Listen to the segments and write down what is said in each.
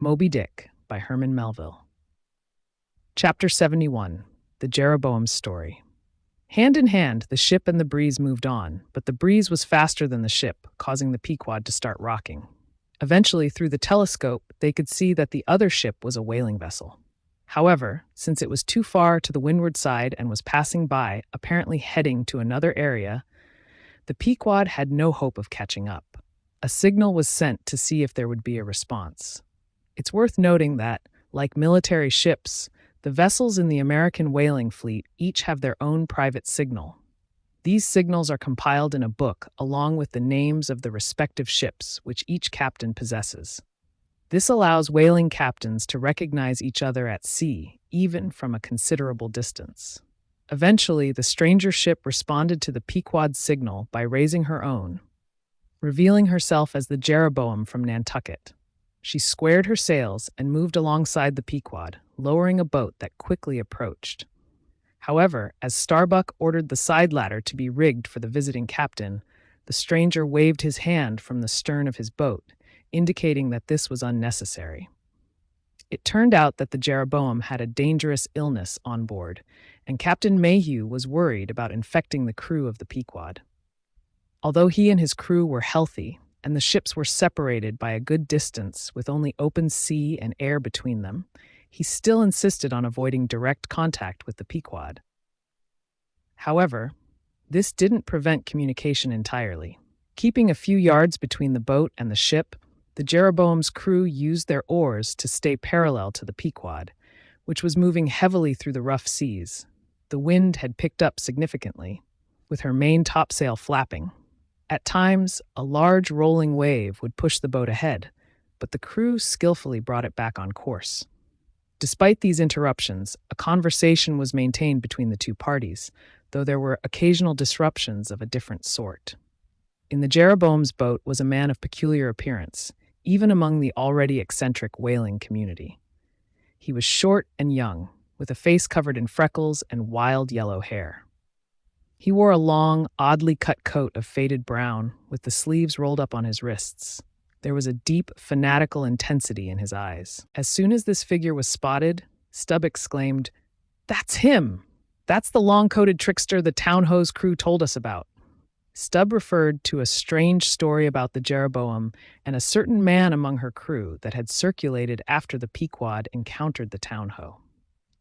Moby Dick by Herman Melville. Chapter 71. The Jeroboam's Story. Hand in hand, the ship and the breeze moved on, but the breeze was faster than the ship, causing the Pequod to start rocking. Eventually, through the telescope, they could see that the other ship was a whaling vessel. However, since it was too far to the windward side and was passing by, apparently heading to another area, the Pequod had no hope of catching up. A signal was sent to see if there would be a response. It's worth noting that, like military ships, the vessels in the American whaling fleet each have their own private signal. These signals are compiled in a book along with the names of the respective ships which each captain possesses. This allows whaling captains to recognize each other at sea, even from a considerable distance. Eventually, the stranger ship responded to the Pequod's signal by raising her own, revealing herself as the Jeroboam from Nantucket. She squared her sails and moved alongside the Pequod, lowering a boat that quickly approached. However, as Starbuck ordered the side ladder to be rigged for the visiting captain, the stranger waved his hand from the stern of his boat, indicating that this was unnecessary. It turned out that the Jeroboam had a dangerous illness on board, and Captain Mayhew was worried about infecting the crew of the Pequod. Although he and his crew were healthy, and the ships were separated by a good distance with only open sea and air between them, he still insisted on avoiding direct contact with the Pequod. However, this didn't prevent communication entirely. Keeping a few yards between the boat and the ship, the Jeroboam's crew used their oars to stay parallel to the Pequod, which was moving heavily through the rough seas. The wind had picked up significantly, with her main topsail flapping. At times, a large rolling wave would push the boat ahead, but the crew skillfully brought it back on course. Despite these interruptions, a conversation was maintained between the two parties, though there were occasional disruptions of a different sort. In the Jeroboam's boat was a man of peculiar appearance, even among the already eccentric whaling community. He was short and young, with a face covered in freckles and wild yellow hair. He wore a long, oddly cut coat of faded brown, with the sleeves rolled up on his wrists. There was a deep, fanatical intensity in his eyes. As soon as this figure was spotted, Stubb exclaimed, "That's him! That's the long-coated trickster the town hose crew told us about." Stubb referred to a strange story about the Jeroboam and a certain man among her crew that had circulated after the Pequod encountered the town hoe.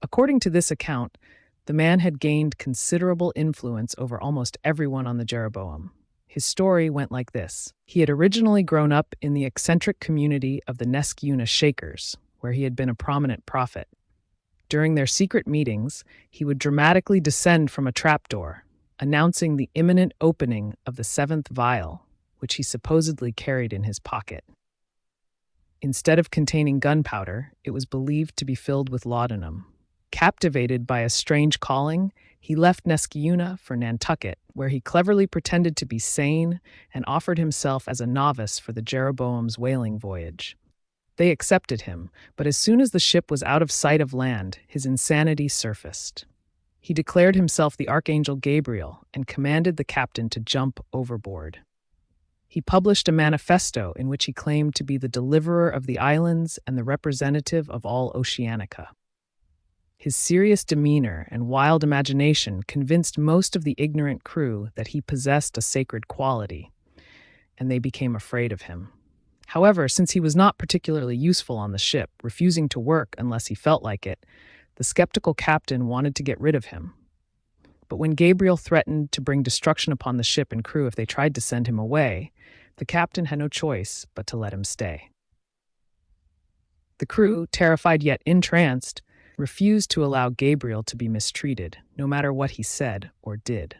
According to this account, the man had gained considerable influence over almost everyone on the Jeroboam. His story went like this. He had originally grown up in the eccentric community of the Neskuna Shakers, where he had been a prominent prophet. During their secret meetings, he would dramatically descend from a trapdoor, announcing the imminent opening of the seventh vial, which he supposedly carried in his pocket. Instead of containing gunpowder, it was believed to be filled with laudanum. Captivated by a strange calling, he left Neskuna for Nantucket, where he cleverly pretended to be sane and offered himself as a novice for the Jeroboam's whaling voyage. They accepted him, but as soon as the ship was out of sight of land, his insanity surfaced. He declared himself the Archangel Gabriel and commanded the captain to jump overboard. He published a manifesto in which he claimed to be the deliverer of the islands and the representative of all Oceanica. His serious demeanor and wild imagination convinced most of the ignorant crew that he possessed a sacred quality, and they became afraid of him. However, since he was not particularly useful on the ship, refusing to work unless he felt like it, the skeptical captain wanted to get rid of him. But when Gabriel threatened to bring destruction upon the ship and crew if they tried to send him away, the captain had no choice but to let him stay. The crew, terrified yet entranced, refused to allow Gabriel to be mistreated, no matter what he said or did.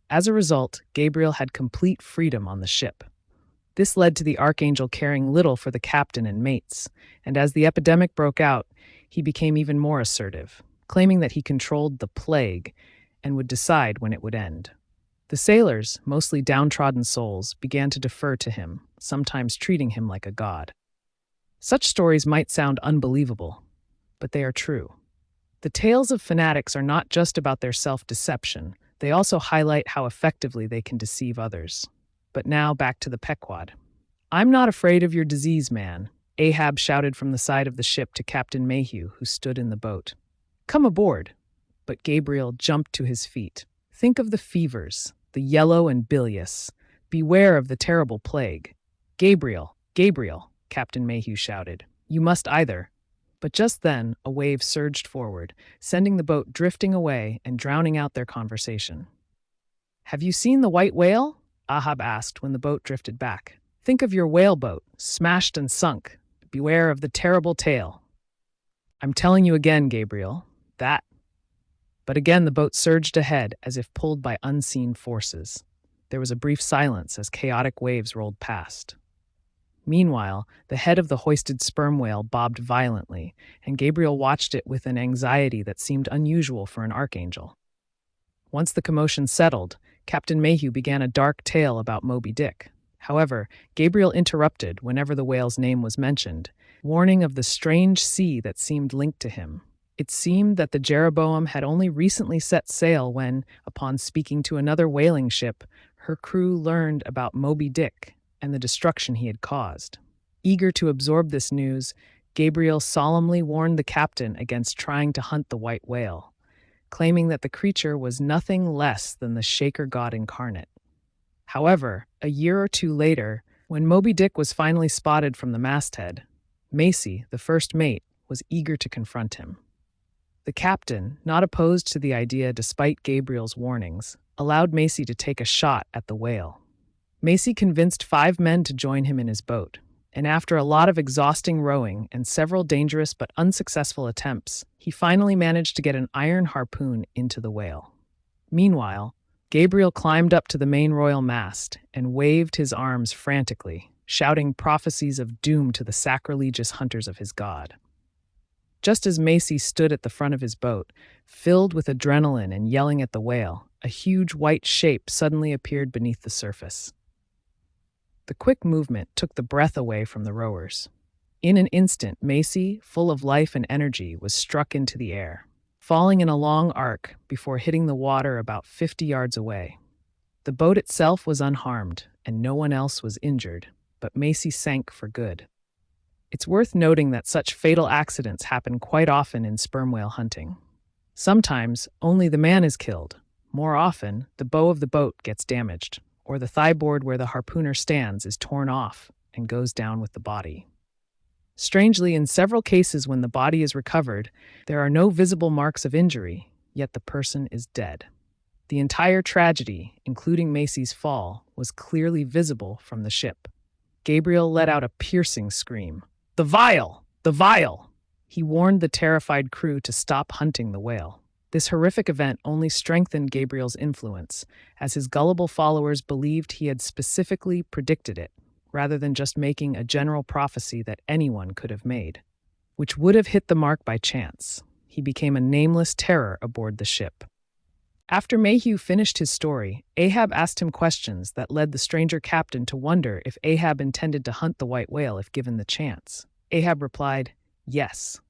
As a result, Gabriel had complete freedom on the ship. This led to the Archangel caring little for the captain and mates, and as the epidemic broke out, he became even more assertive, claiming that he controlled the plague and would decide when it would end. The sailors, mostly downtrodden souls, began to defer to him, sometimes treating him like a god. Such stories might sound unbelievable, but they are true. The tales of fanatics are not just about their self-deception, they also highlight how effectively they can deceive others. But now back to the Pequod. "I'm not afraid of your disease, man. Ahab shouted from the side of the ship to Captain Mayhew, who stood in the boat. "Come aboard." But Gabriel jumped to his feet. "Think of the fevers, the yellow and bilious. Beware of the terrible plague." "Gabriel, Gabriel," Captain Mayhew shouted. "You must either." But just then, a wave surged forward, sending the boat drifting away and drowning out their conversation. "Have you seen the white whale?" Ahab asked when the boat drifted back. "Think of your whaleboat, smashed and sunk. Beware of the terrible tale." "I'm telling you again, Gabriel, that—" But again the boat surged ahead as if pulled by unseen forces. There was a brief silence as chaotic waves rolled past. Meanwhile, the head of the hoisted sperm whale bobbed violently, and Gabriel watched it with an anxiety that seemed unusual for an archangel. Once the commotion settled, Captain Mayhew began a dark tale about Moby Dick. However, Gabriel interrupted whenever the whale's name was mentioned, warning of the strange sea that seemed linked to him. It seemed that the Jeroboam had only recently set sail when, upon speaking to another whaling ship, her crew learned about Moby Dick and the destruction he had caused. Eager to absorb this news, Gabriel solemnly warned the captain against trying to hunt the white whale, claiming that the creature was nothing less than the Shaker god incarnate. However, a year or two later, when Moby Dick was finally spotted from the masthead, Macy, the first mate, was eager to confront him. The captain, not opposed to the idea despite Gabriel's warnings, allowed Macy to take a shot at the whale. Macy convinced 5 men to join him in his boat, and after a lot of exhausting rowing and several dangerous but unsuccessful attempts, he finally managed to get an iron harpoon into the whale. Meanwhile, Gabriel climbed up to the main royal mast and waved his arms frantically, shouting prophecies of doom to the sacrilegious hunters of his god. Just as Macy stood at the front of his boat, filled with adrenaline and yelling at the whale, a huge white shape suddenly appeared beneath the surface. The quick movement took the breath away from the rowers. In an instant, Macy, full of life and energy, was struck into the air, falling in a long arc before hitting the water about 50 yards away. The boat itself was unharmed, and no one else was injured, but Macy sank for good. It's worth noting that such fatal accidents happen quite often in sperm whale hunting. Sometimes, only the man is killed. More often, the bow of the boat gets damaged, or the thigh board where the harpooner stands is torn off and goes down with the body. Strangely, in several cases when the body is recovered, there are no visible marks of injury, yet the person is dead. The entire tragedy, including Macy's fall, was clearly visible from the ship. Gabriel let out a piercing scream. "The vial! The vial!" He warned the terrified crew to stop hunting the whale. This horrific event only strengthened Gabriel's influence, as his gullible followers believed he had specifically predicted it, rather than just making a general prophecy that anyone could have made, which would have hit the mark by chance. He became a nameless terror aboard the ship. After Mayhew finished his story, Ahab asked him questions that led the stranger captain to wonder if Ahab intended to hunt the white whale if given the chance. Ahab replied, "Yes."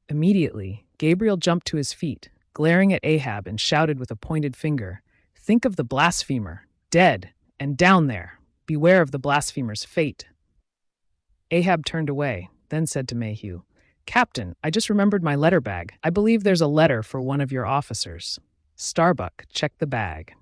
Immediately, Gabriel jumped to his feet, glaring at Ahab, and shouted with a pointed finger, "Think of the blasphemer, dead, and down there. Beware of the blasphemer's fate." Ahab turned away, then said to Mayhew, "Captain, I just remembered my letter bag. I believe there's a letter for one of your officers." Starbuck checked the bag.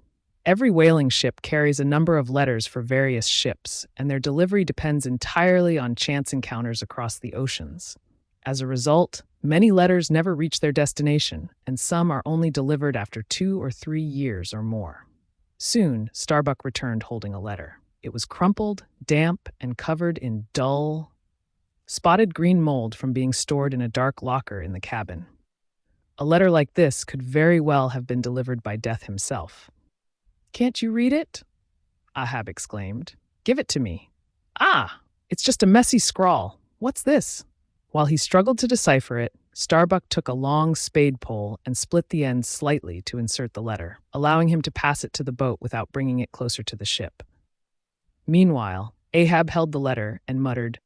Every whaling ship carries a number of letters for various ships, and their delivery depends entirely on chance encounters across the oceans. As a result, many letters never reach their destination, and some are only delivered after 2 or 3 years or more. Soon, Starbuck returned holding a letter. It was crumpled, damp, and covered in dull, spotted green mold from being stored in a dark locker in the cabin. A letter like this could very well have been delivered by Death himself. "Can't you read it?" Ahab exclaimed. "Give it to me." "Ah, it's just a messy scrawl. What's this?" While he struggled to decipher it, Starbuck took a long spade pole and split the ends slightly to insert the letter, allowing him to pass it to the boat without bringing it closer to the ship. Meanwhile, Ahab held the letter and muttered,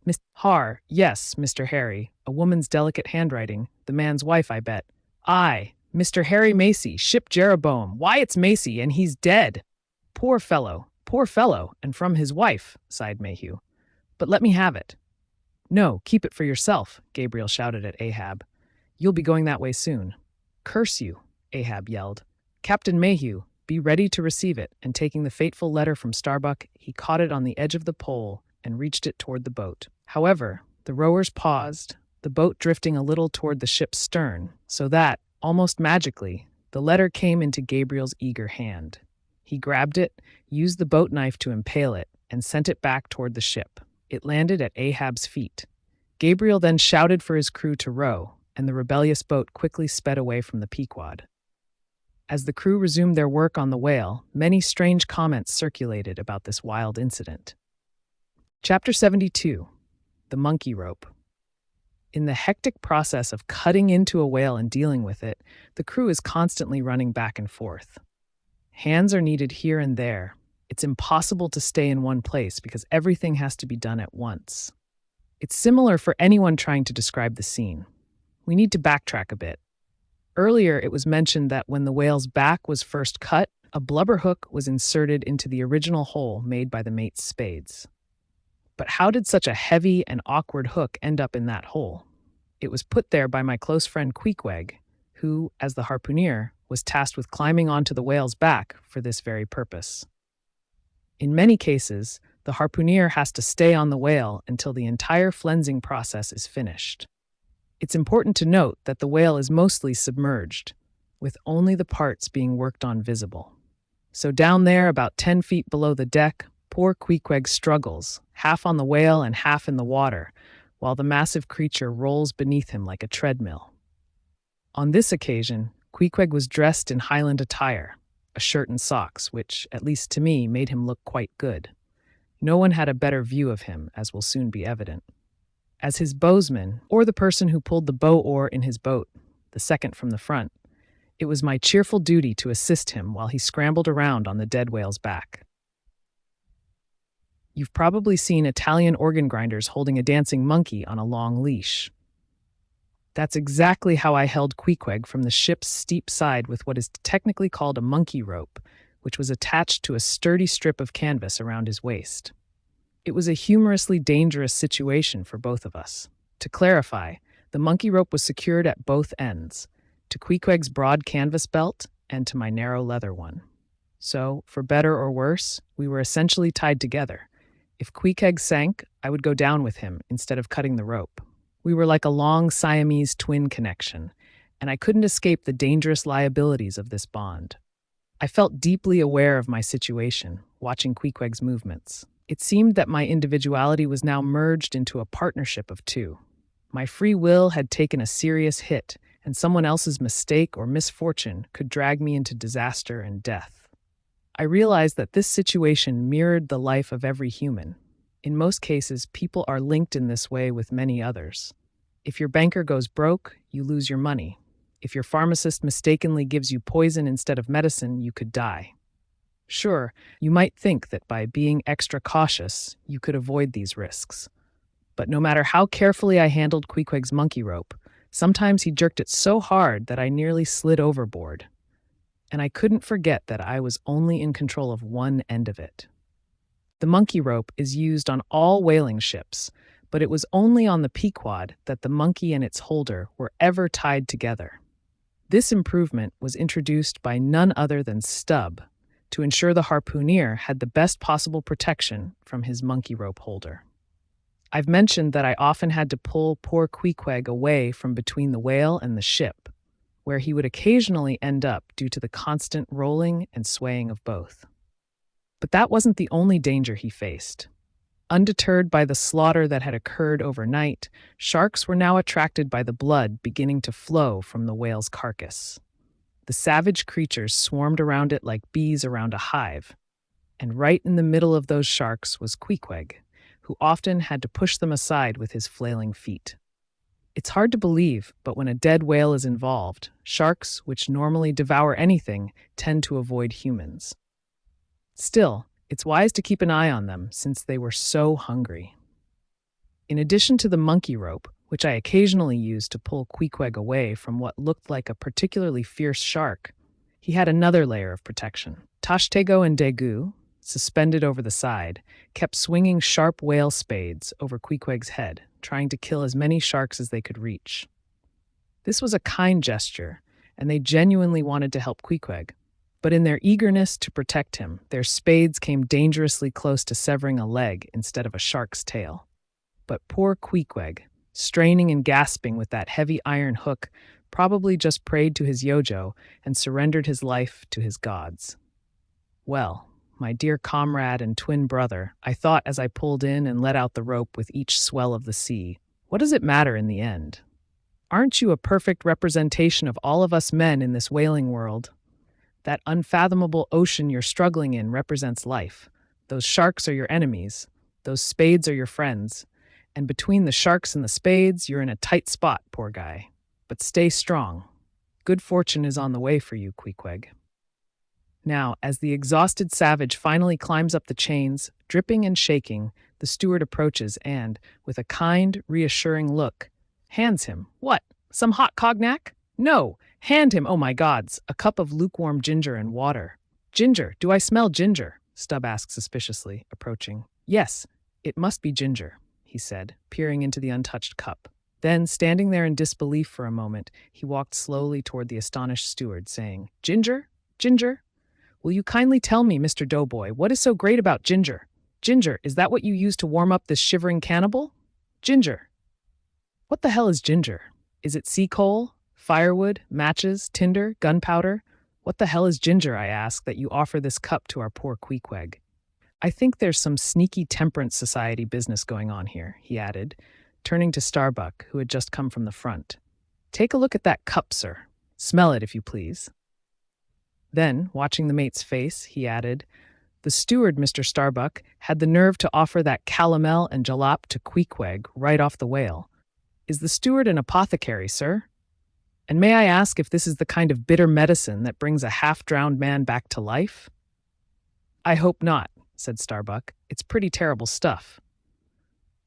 "Miss Har, yes, Mr. Harry, a woman's delicate handwriting, the man's wife, I bet. Aye, Mr. Harry Macy, ship Jeroboam. Why, it's Macy, and he's dead." Poor fellow, and from his wife," sighed Mayhew. "But let me have it." "No, keep it for yourself," Gabriel shouted at Ahab. "You'll be going that way soon." "Curse you," Ahab yelled. "Captain Mayhew, be ready to receive it," and taking the fateful letter from Starbuck, he caught it on the edge of the pole and reached it toward the boat. However, the rowers paused, the boat drifting a little toward the ship's stern, so that, almost magically, the letter came into Gabriel's eager hand. He grabbed it, used the boat knife to impale it, and sent it back toward the ship. It landed at Ahab's feet. Gabriel then shouted for his crew to row, and the rebellious boat quickly sped away from the Pequod. As the crew resumed their work on the whale, many strange comments circulated about this wild incident. Chapter 72. The Monkey Rope. In the hectic process of cutting into a whale and dealing with it, the crew is constantly running back and forth. Hands are needed here and there. It's impossible to stay in one place because everything has to be done at once. It's similar for anyone trying to describe the scene. We need to backtrack a bit. Earlier, it was mentioned that when the whale's back was first cut, a blubber hook was inserted into the original hole made by the mate's spades. But how did such a heavy and awkward hook end up in that hole? It was put there by my close friend Queequeg, who, as the harpooner, was tasked with climbing onto the whale's back for this very purpose. In many cases, the harpooner has to stay on the whale until the entire flensing process is finished. It's important to note that the whale is mostly submerged, with only the parts being worked on visible. So down there, about 10 feet below the deck, poor Queequeg struggles, half on the whale and half in the water, while the massive creature rolls beneath him like a treadmill. On this occasion, Queequeg was dressed in Highland attire, a shirt and socks, which, at least to me, made him look quite good. No one had a better view of him, as will soon be evident. As his bowsman, or the person who pulled the bow oar in his boat, the second from the front, it was my cheerful duty to assist him while he scrambled around on the dead whale's back. You've probably seen Italian organ grinders holding a dancing monkey on a long leash. That's exactly how I held Queequeg from the ship's steep side with what is technically called a monkey rope, which was attached to a sturdy strip of canvas around his waist. It was a humorously dangerous situation for both of us. To clarify, the monkey rope was secured at both ends, to Queequeg's broad canvas belt and to my narrow leather one. So, for better or worse, we were essentially tied together. If Queequeg sank, I would go down with him instead of cutting the rope. We were like a long Siamese twin connection, and I couldn't escape the dangerous liabilities of this bond. I felt deeply aware of my situation, watching Queequeg's movements. It seemed that my individuality was now merged into a partnership of two. My free will had taken a serious hit, and someone else's mistake or misfortune could drag me into disaster and death. I realized that this situation mirrored the life of every human. In most cases, people are linked in this way with many others. If your banker goes broke, you lose your money. If your pharmacist mistakenly gives you poison instead of medicine, you could die. Sure, you might think that by being extra cautious, you could avoid these risks. But no matter how carefully I handled Queequeg's monkey rope, sometimes he jerked it so hard that I nearly slid overboard. And I couldn't forget that I was only in control of one end of it. The monkey rope is used on all whaling ships, but it was only on the Pequod that the monkey and its holder were ever tied together. This improvement was introduced by none other than Stubb, to ensure the harpooner had the best possible protection from his monkey rope holder. I've mentioned that I often had to pull poor Queequeg away from between the whale and the ship, where he would occasionally end up due to the constant rolling and swaying of both. But that wasn't the only danger he faced. Undeterred by the slaughter that had occurred overnight, sharks were now attracted by the blood beginning to flow from the whale's carcass. The savage creatures swarmed around it like bees around a hive, and right in the middle of those sharks was Queequeg, who often had to push them aside with his flailing feet. It's hard to believe, but when a dead whale is involved, sharks, which normally devour anything, tend to avoid humans. Still, it's wise to keep an eye on them since they were so hungry. In addition to the monkey rope, which I occasionally used to pull Queequeg away from what looked like a particularly fierce shark, he had another layer of protection. Tashtego and Daegu, suspended over the side, kept swinging sharp whale spades over Queequeg's head, trying to kill as many sharks as they could reach. This was a kind gesture, and they genuinely wanted to help Queequeg. But in their eagerness to protect him, their spades came dangerously close to severing a leg instead of a shark's tail. But poor Queequeg, straining and gasping with that heavy iron hook, probably just prayed to his yojo and surrendered his life to his gods. Well, my dear comrade and twin brother, I thought as I pulled in and let out the rope with each swell of the sea, what does it matter in the end? Aren't you a perfect representation of all of us men in this whaling world? That unfathomable ocean you're struggling in represents life. Those sharks are your enemies. Those spades are your friends. And between the sharks and the spades, you're in a tight spot, poor guy. But stay strong. Good fortune is on the way for you, Queequeg. Now, as the exhausted savage finally climbs up the chains, dripping and shaking, the steward approaches and, with a kind, reassuring look, hands him, what, some hot cognac? No, hand him, oh my gods, a cup of lukewarm ginger and water. Ginger, do I smell ginger? Stubb asked suspiciously, approaching. Yes, it must be ginger, he said, peering into the untouched cup. Then, standing there in disbelief for a moment, he walked slowly toward the astonished steward, saying, Ginger? Ginger? Will you kindly tell me, Mr. Doughboy, what is so great about ginger? Ginger, is that what you use to warm up this shivering cannibal? Ginger. What the hell is ginger? Is it sea coal, firewood, matches, tinder, gunpowder? What the hell is ginger, I ask, that you offer this cup to our poor Queequeg? I think there's some sneaky temperance society business going on here, he added, turning to Starbuck, who had just come from the front. Take a look at that cup, sir. Smell it, if you please. Then, watching the mate's face, he added, the steward, Mr. Starbuck, had the nerve to offer that calomel and jalap to Queequeg right off the whale. Is the steward an apothecary, sir? And may I ask if this is the kind of bitter medicine that brings a half-drowned man back to life? I hope not, said Starbuck. It's pretty terrible stuff.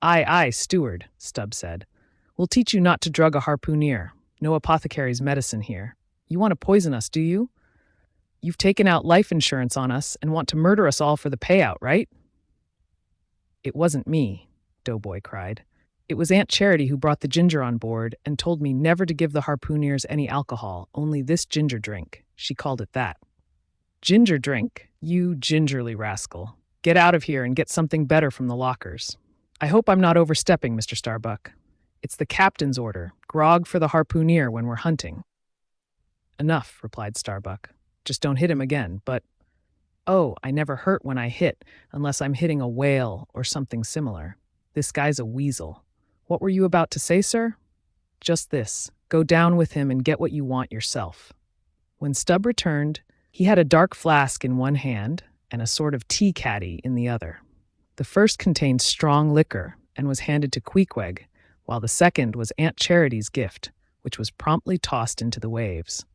Aye, steward, Stubb said. We'll teach you not to drug a harpooneer. No apothecary's medicine here. You want to poison us, do you? You've taken out life insurance on us and want to murder us all for the payout, right? It wasn't me, Doughboy cried. It was Aunt Charity who brought the ginger on board and told me never to give the harpooneers any alcohol, only this ginger drink. She called it that. Ginger drink? You gingerly rascal. Get out of here and get something better from the lockers. I hope I'm not overstepping, Mr. Starbuck. It's the captain's order, grog for the harpooneer when we're hunting. Enough, replied Starbuck. Just don't hit him again, but... Oh, I never hurt when I hit, unless I'm hitting a whale or something similar. This guy's a weasel. What were you about to say, sir? Just this. Go down with him and get what you want yourself. When Stubb returned, he had a dark flask in one hand and a sort of tea caddy in the other. The first contained strong liquor and was handed to Queequeg, while the second was Aunt Charity's gift, which was promptly tossed into the waves.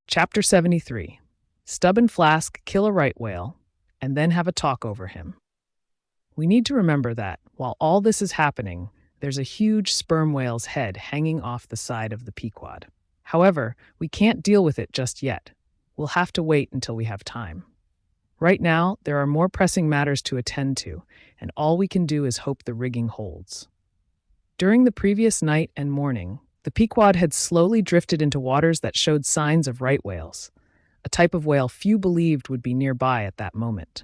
Chapter 73. Stubb and Flask kill a right whale, and then have a talk over him. We need to remember that, while all this is happening, there's a huge sperm whale's head hanging off the side of the Pequod. However, we can't deal with it just yet. We'll have to wait until we have time. Right now, there are more pressing matters to attend to, and all we can do is hope the rigging holds. During the previous night and morning, the Pequod had slowly drifted into waters that showed signs of right whales, a type of whale few believed would be nearby at that moment.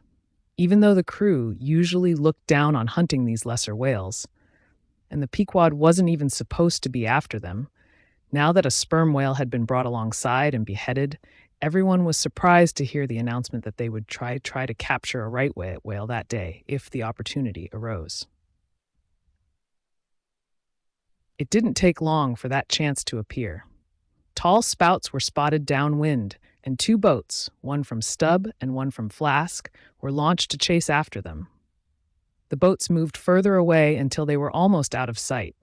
Even though the crew usually looked down on hunting these lesser whales, and the Pequod wasn't even supposed to be after them, now that a sperm whale had been brought alongside and beheaded, everyone was surprised to hear the announcement that they would try to capture a right whale that day if the opportunity arose. It didn't take long for that chance to appear. Tall spouts were spotted downwind, and two boats, one from Stubb and one from Flask, were launched to chase after them. The boats moved further away until they were almost out of sight.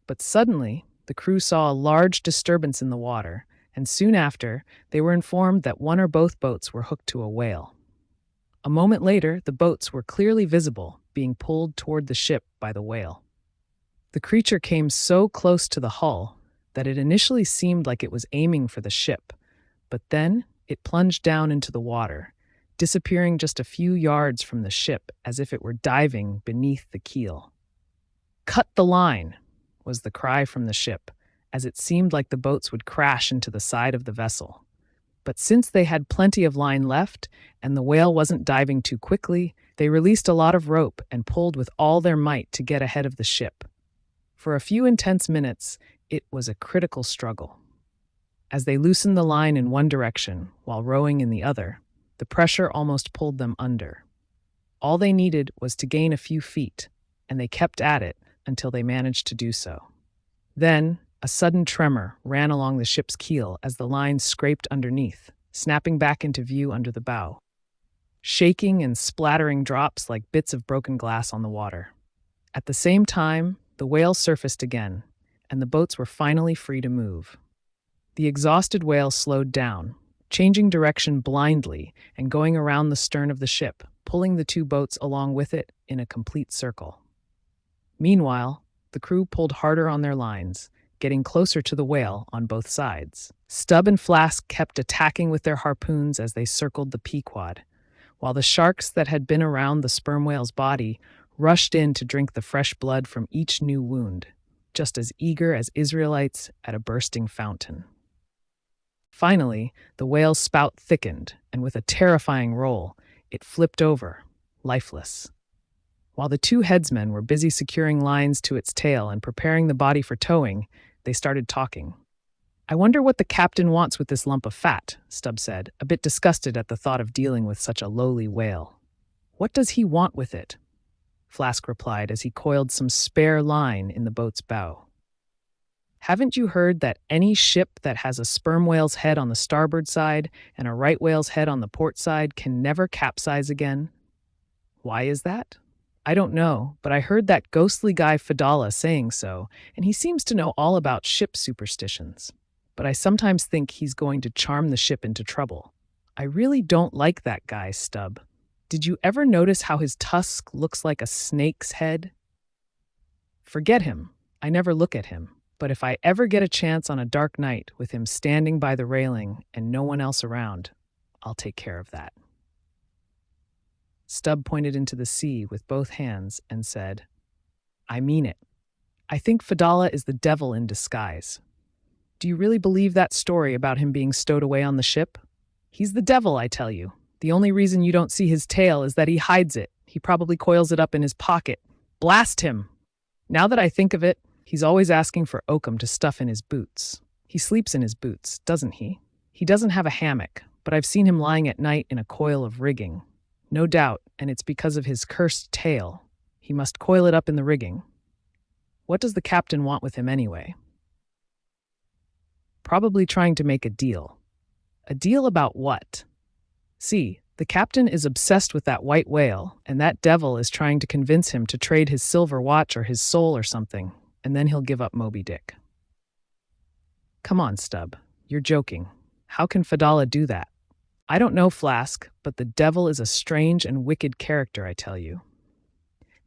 But suddenly, the crew saw a large disturbance in the water, and soon after, they were informed that one or both boats were hooked to a whale. A moment later, the boats were clearly visible, being pulled toward the ship by the whale. The creature came so close to the hull that it initially seemed like it was aiming for the ship, but then it plunged down into the water, disappearing just a few yards from the ship as if it were diving beneath the keel. "Cut the line," was the cry from the ship, as it seemed like the boats would crash into the side of the vessel. But since they had plenty of line left, and the whale wasn't diving too quickly, they released a lot of rope and pulled with all their might to get ahead of the ship. For a few intense minutes, it was a critical struggle. As they loosened the line in one direction while rowing in the other, the pressure almost pulled them under. All they needed was to gain a few feet, and they kept at it until they managed to do so. Then, a sudden tremor ran along the ship's keel as the line scraped underneath, snapping back into view under the bow, shaking and splattering drops like bits of broken glass on the water. At the same time, the whale surfaced again, and the boats were finally free to move. The exhausted whale slowed down, changing direction blindly and going around the stern of the ship, pulling the two boats along with it in a complete circle. Meanwhile, the crew pulled harder on their lines, getting closer to the whale on both sides. Stubb and Flask kept attacking with their harpoons as they circled the Pequod, while the sharks that had been around the sperm whale's body rushed in to drink the fresh blood from each new wound, just as eager as Israelites at a bursting fountain. Finally, the whale's spout thickened, and with a terrifying roll, it flipped over, lifeless. While the two headsmen were busy securing lines to its tail and preparing the body for towing, they started talking. "I wonder what the captain wants with this lump of fat," Stubb said, a bit disgusted at the thought of dealing with such a lowly whale. "What does he want with it?" Flask replied as he coiled some spare line in the boat's bow. "Haven't you heard that any ship that has a sperm whale's head on the starboard side and a right whale's head on the port side can never capsize again? Why is that? I don't know, but I heard that ghostly guy Fadala saying so, and he seems to know all about ship superstitions. But I sometimes think he's going to charm the ship into trouble. I really don't like that guy, Stubb. Did you ever notice how his tusk looks like a snake's head? Forget him. I never look at him. But if I ever get a chance on a dark night with him standing by the railing and no one else around, I'll take care of that." Stubb pointed into the sea with both hands and said, "I mean it. I think Fadala is the devil in disguise. Do you really believe that story about him being stowed away on the ship? He's the devil, I tell you. The only reason you don't see his tail is that he hides it. He probably coils it up in his pocket. Blast him! Now that I think of it, he's always asking for oakum to stuff in his boots. He sleeps in his boots, doesn't he? He doesn't have a hammock, but I've seen him lying at night in a coil of rigging. No doubt, and it's because of his cursed tail. He must coil it up in the rigging. What does the captain want with him anyway? Probably trying to make a deal. A deal about what? See, the captain is obsessed with that white whale, and that devil is trying to convince him to trade his silver watch or his soul or something, and then he'll give up Moby Dick. Come on, Stubb. You're joking. How can Fadala do that? I don't know, Flask, but the devil is a strange and wicked character, I tell you.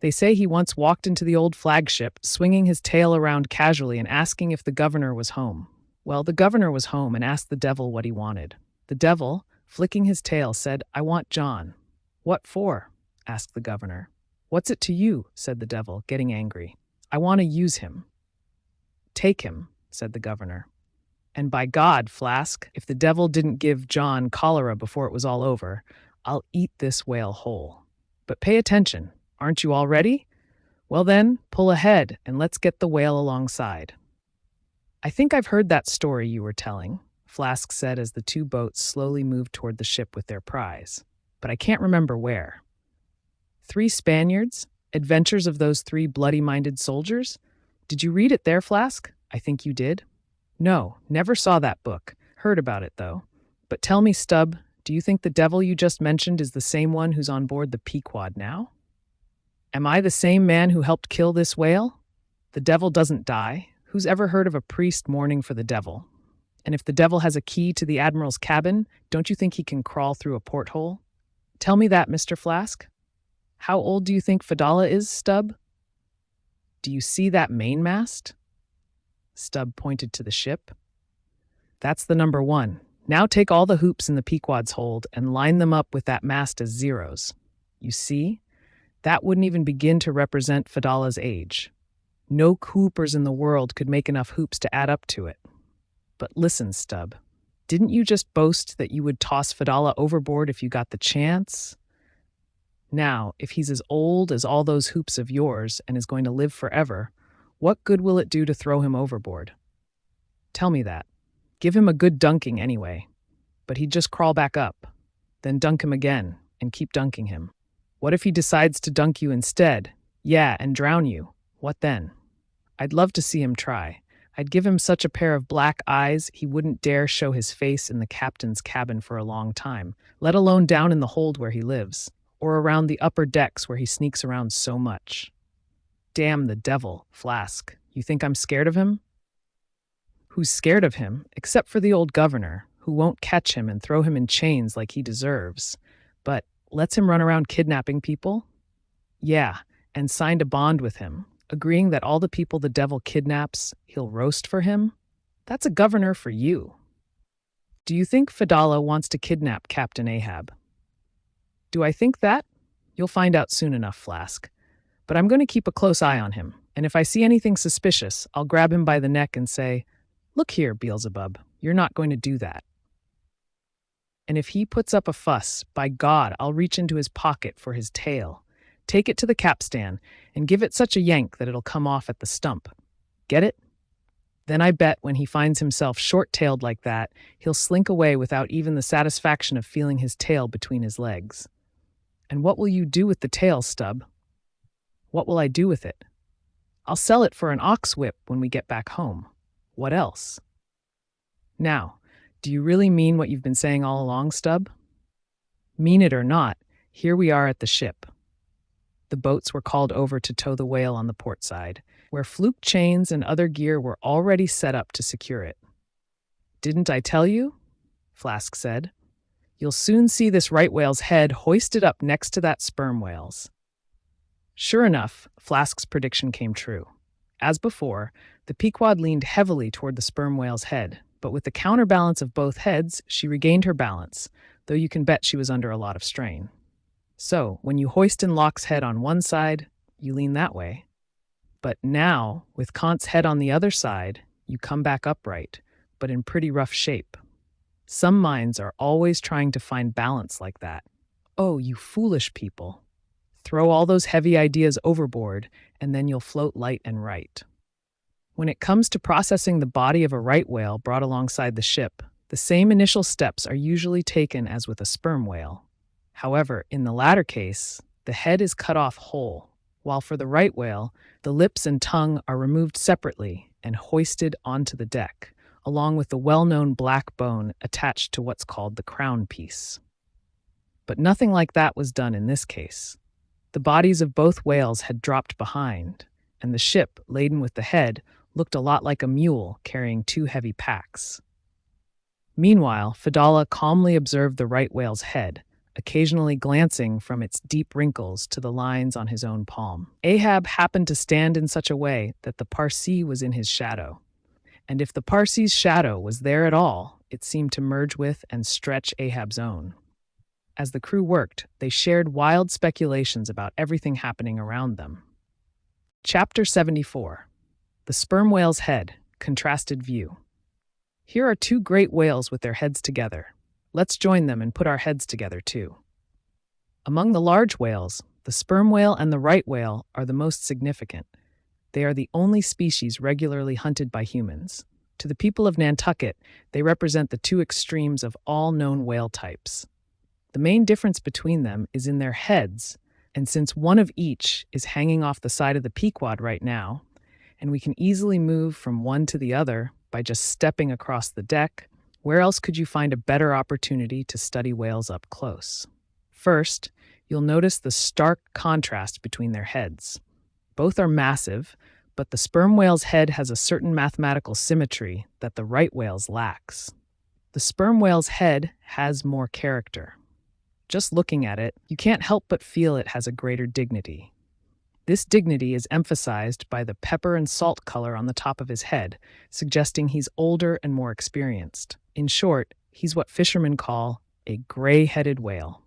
They say he once walked into the old flagship, swinging his tail around casually and asking if the governor was home. Well, the governor was home and asked the devil what he wanted. The devil, flicking his tail, said, "I want John." "What for?" asked the governor. "What's it to you?" said the devil, getting angry. "I want to use him." "Take him," said the governor. "And by God, Flask, if the devil didn't give John cholera before it was all over, I'll eat this whale whole. But pay attention, aren't you all ready? Well then, pull ahead and let's get the whale alongside." "I think I've heard that story you were telling," Flask said as the two boats slowly moved toward the ship with their prize. "But I can't remember where." "3 Spaniards? Adventures of those 3 bloody-minded soldiers? Did you read it there, Flask? I think you did." "No, never saw that book. Heard about it, though. But tell me, Stubb, do you think the devil you just mentioned is the same one who's on board the Pequod now? Am I the same man who helped kill this whale? The devil doesn't die. Who's ever heard of a priest mourning for the devil? And if the devil has a key to the admiral's cabin, don't you think he can crawl through a porthole? Tell me that, Mr. Flask. How old do you think Fadala is, Stubb? Do you see that mainmast?" Stubb pointed to the ship. "That's the number 1. Now take all the hoops in the Pequod's hold and line them up with that mast as zeros. You see? That wouldn't even begin to represent Fadala's age. No hoopers in the world could make enough hoops to add up to it. But listen, Stubb, didn't you just boast that you would toss Fadala overboard if you got the chance? Now, if he's as old as all those hoops of yours and is going to live forever, what good will it do to throw him overboard? Tell me that. Give him a good dunking anyway. But he'd just crawl back up. Then dunk him again, and keep dunking him. What if he decides to dunk you instead? Yeah, and drown you. What then? I'd love to see him try. I'd give him such a pair of black eyes he wouldn't dare show his face in the captain's cabin for a long time, let alone down in the hold where he lives, or around the upper decks where he sneaks around so much. Damn the devil, Flask. You think I'm scared of him? Who's scared of him, except for the old governor, who won't catch him and throw him in chains like he deserves, but lets him run around kidnapping people? Yeah, and signed a bond with him, agreeing that all the people the devil kidnaps, he'll roast for him? That's a governor for you. Do you think Fadala wants to kidnap Captain Ahab? Do I think that? You'll find out soon enough, Flask. But I'm going to keep a close eye on him, and if I see anything suspicious, I'll grab him by the neck and say, "Look here, Beelzebub, you're not going to do that." And if he puts up a fuss, by God, I'll reach into his pocket for his tail, take it to the capstan, and give it such a yank that it'll come off at the stump. Get it? Then I bet when he finds himself short-tailed like that, he'll slink away without even the satisfaction of feeling his tail between his legs. And what will you do with the tail, Stubb? What will I do with it? I'll sell it for an ox whip when we get back home. What else? Now, do you really mean what you've been saying all along, Stubb? Mean it or not, here we are at the ship. The boats were called over to tow the whale on the port side, where fluke chains and other gear were already set up to secure it. Didn't I tell you? Flask said. You'll soon see this right whale's head hoisted up next to that sperm whale's. Sure enough, Flask's prediction came true. As before, the Pequod leaned heavily toward the sperm whale's head, but with the counterbalance of both heads, she regained her balance, though you can bet she was under a lot of strain. So, when you hoist in Locke's head on one side, you lean that way. But now, with Kant's head on the other side, you come back upright, but in pretty rough shape. Some minds are always trying to find balance like that. Oh, you foolish people. Throw all those heavy ideas overboard, and then you'll float light and right. When it comes to processing the body of a right whale brought alongside the ship, the same initial steps are usually taken as with a sperm whale. However, in the latter case, the head is cut off whole, while for the right whale, the lips and tongue are removed separately and hoisted onto the deck, along with the well-known black bone attached to what's called the crown piece. But nothing like that was done in this case. The bodies of both whales had dropped behind, and the ship, laden with the head, looked a lot like a mule carrying two heavy packs. Meanwhile, Fadala calmly observed the right whale's head, occasionally glancing from its deep wrinkles to the lines on his own palm. Ahab happened to stand in such a way that the Parsee was in his shadow. And if the Parsee's shadow was there at all, it seemed to merge with and stretch Ahab's own. As the crew worked, they shared wild speculations about everything happening around them. Chapter 74. The Sperm Whale's Head, Contrasted View. Here are two great whales with their heads together. Let's join them and put our heads together too. Among the large whales, the sperm whale and the right whale are the most significant. They are the only species regularly hunted by humans. To the people of Nantucket, they represent the two extremes of all known whale types. The main difference between them is in their heads, and since one of each is hanging off the side of the Pequod right now, and we can easily move from one to the other by just stepping across the deck, where else could you find a better opportunity to study whales up close? First, you'll notice the stark contrast between their heads. Both are massive, but the sperm whale's head has a certain mathematical symmetry that the right whale's lacks. The sperm whale's head has more character. Just looking at it, you can't help but feel it has a greater dignity. This dignity is emphasized by the pepper and salt color on the top of his head, suggesting he's older and more experienced. In short, he's what fishermen call a gray-headed whale.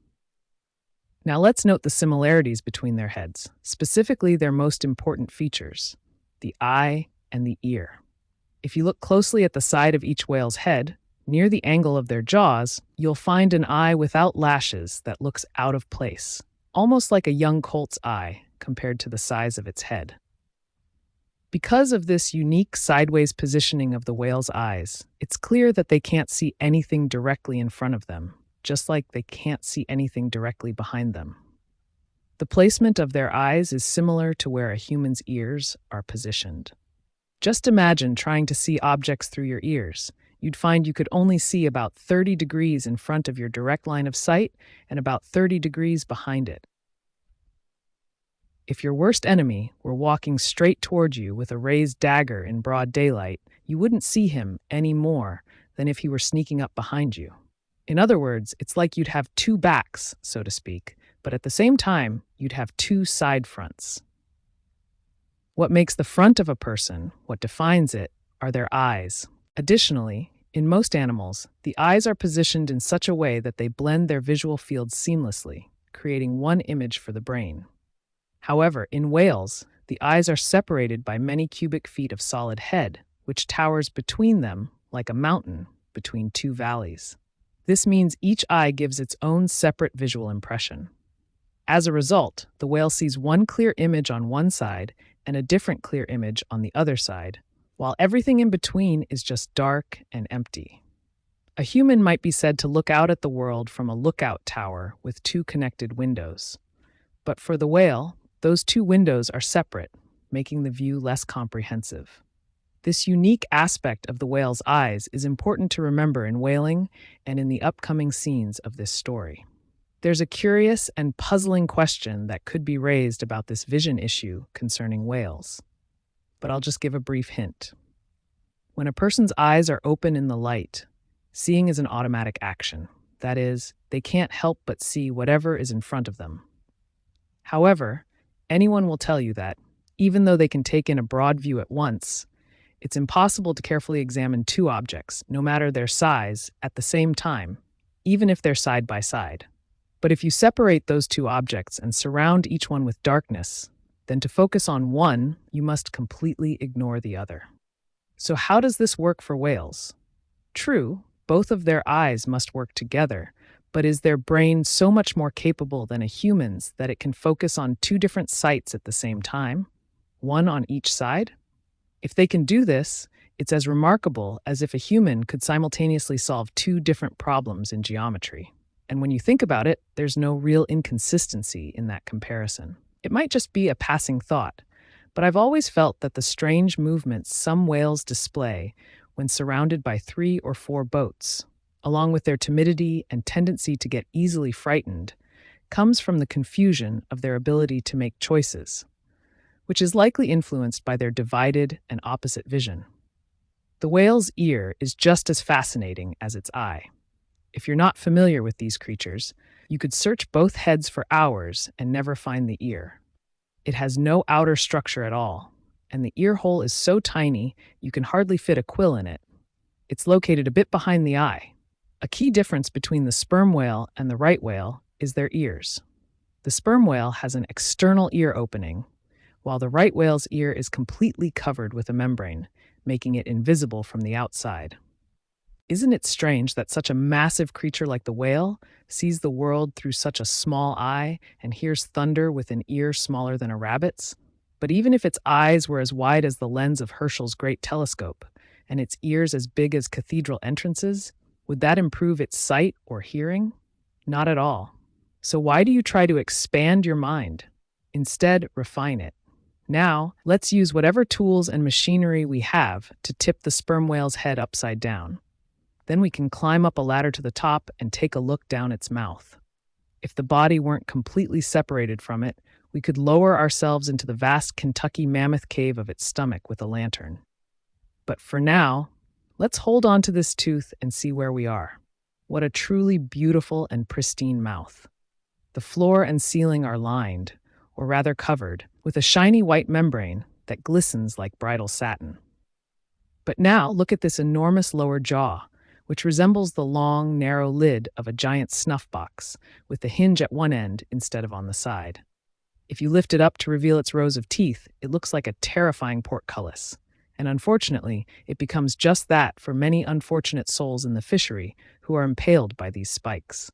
Now let's note the similarities between their heads, specifically their most important features. the eye, and the ear. If you look closely at the side of each whale's head, near the angle of their jaws, you'll find an eye without lashes that looks out of place, almost like a young colt's eye compared to the size of its head. Because of this unique sideways positioning of the whale's eyes, it's clear that they can't see anything directly in front of them, just like they can't see anything directly behind them. The placement of their eyes is similar to where a human's ears are positioned. Just imagine trying to see objects through your ears. You'd find you could only see about 30 degrees in front of your direct line of sight and about 30 degrees behind it. If your worst enemy were walking straight toward you with a raised dagger in broad daylight, you wouldn't see him any more than if he were sneaking up behind you. In other words, it's like you'd have two backs, so to speak, but at the same time, you'd have two side fronts. What makes the front of a person, what defines it, are their eyes. Additionally, in most animals, the eyes are positioned in such a way that they blend their visual fields seamlessly, creating one image for the brain. However, in whales, the eyes are separated by many cubic feet of solid head, which towers between them like a mountain between two valleys. This means each eye gives its own separate visual impression. As a result, the whale sees one clear image on one side and a different clear image on the other side, while everything in between is just dark and empty. A human might be said to look out at the world from a lookout tower with two connected windows. But for the whale, those two windows are separate, making the view less comprehensive. This unique aspect of the whale's eyes is important to remember in whaling and in the upcoming scenes of this story. There's a curious and puzzling question that could be raised about this vision issue concerning whales. But I'll just give a brief hint. When a person's eyes are open in the light, seeing is an automatic action. That is, they can't help but see whatever is in front of them. However, anyone will tell you that, even though they can take in a broad view at once, it's impossible to carefully examine two objects, no matter their size, at the same time, even if they're side by side. But if you separate those two objects and surround each one with darkness, then to focus on one, you must completely ignore the other. So how does this work for whales? True, both of their eyes must work together, but is their brain so much more capable than a human's that it can focus on two different sights at the same time, one on each side? If they can do this, it's as remarkable as if a human could simultaneously solve two different problems in geometry. And when you think about it, there's no real inconsistency in that comparison. It might just be a passing thought, but I've always felt that the strange movements some whales display when surrounded by 3 or 4 boats, along with their timidity and tendency to get easily frightened, comes from the confusion of their ability to make choices, which is likely influenced by their divided and opposite vision. The whale's ear is just as fascinating as its eye. If you're not familiar with these creatures, you could search both heads for hours and never find the ear. It has no outer structure at all, and the ear hole is so tiny you can hardly fit a quill in it. It's located a bit behind the eye. A key difference between the sperm whale and the right whale is their ears. The sperm whale has an external ear opening, while the right whale's ear is completely covered with a membrane, making it invisible from the outside. Isn't it strange that such a massive creature like the whale sees the world through such a small eye and hears thunder with an ear smaller than a rabbit's? But even if its eyes were as wide as the lens of Herschel's great telescope, and its ears as big as cathedral entrances, would that improve its sight or hearing? Not at all. So why do you try to expand your mind? Instead, refine it. Now, let's use whatever tools and machinery we have to tip the sperm whale's head upside down. Then we can climb up a ladder to the top and take a look down its mouth. If the body weren't completely separated from it, we could lower ourselves into the vast Kentucky mammoth cave of its stomach with a lantern. But for now, let's hold on to this tooth and see where we are. What a truly beautiful and pristine mouth. The floor and ceiling are lined, or rather covered, with a shiny white membrane that glistens like bridal satin. But now look at this enormous lower jaw, which resembles the long, narrow lid of a giant snuff box, with the hinge at one end instead of on the side. If you lift it up to reveal its rows of teeth, it looks like a terrifying portcullis. And unfortunately, it becomes just that for many unfortunate souls in the fishery who are impaled by these spikes.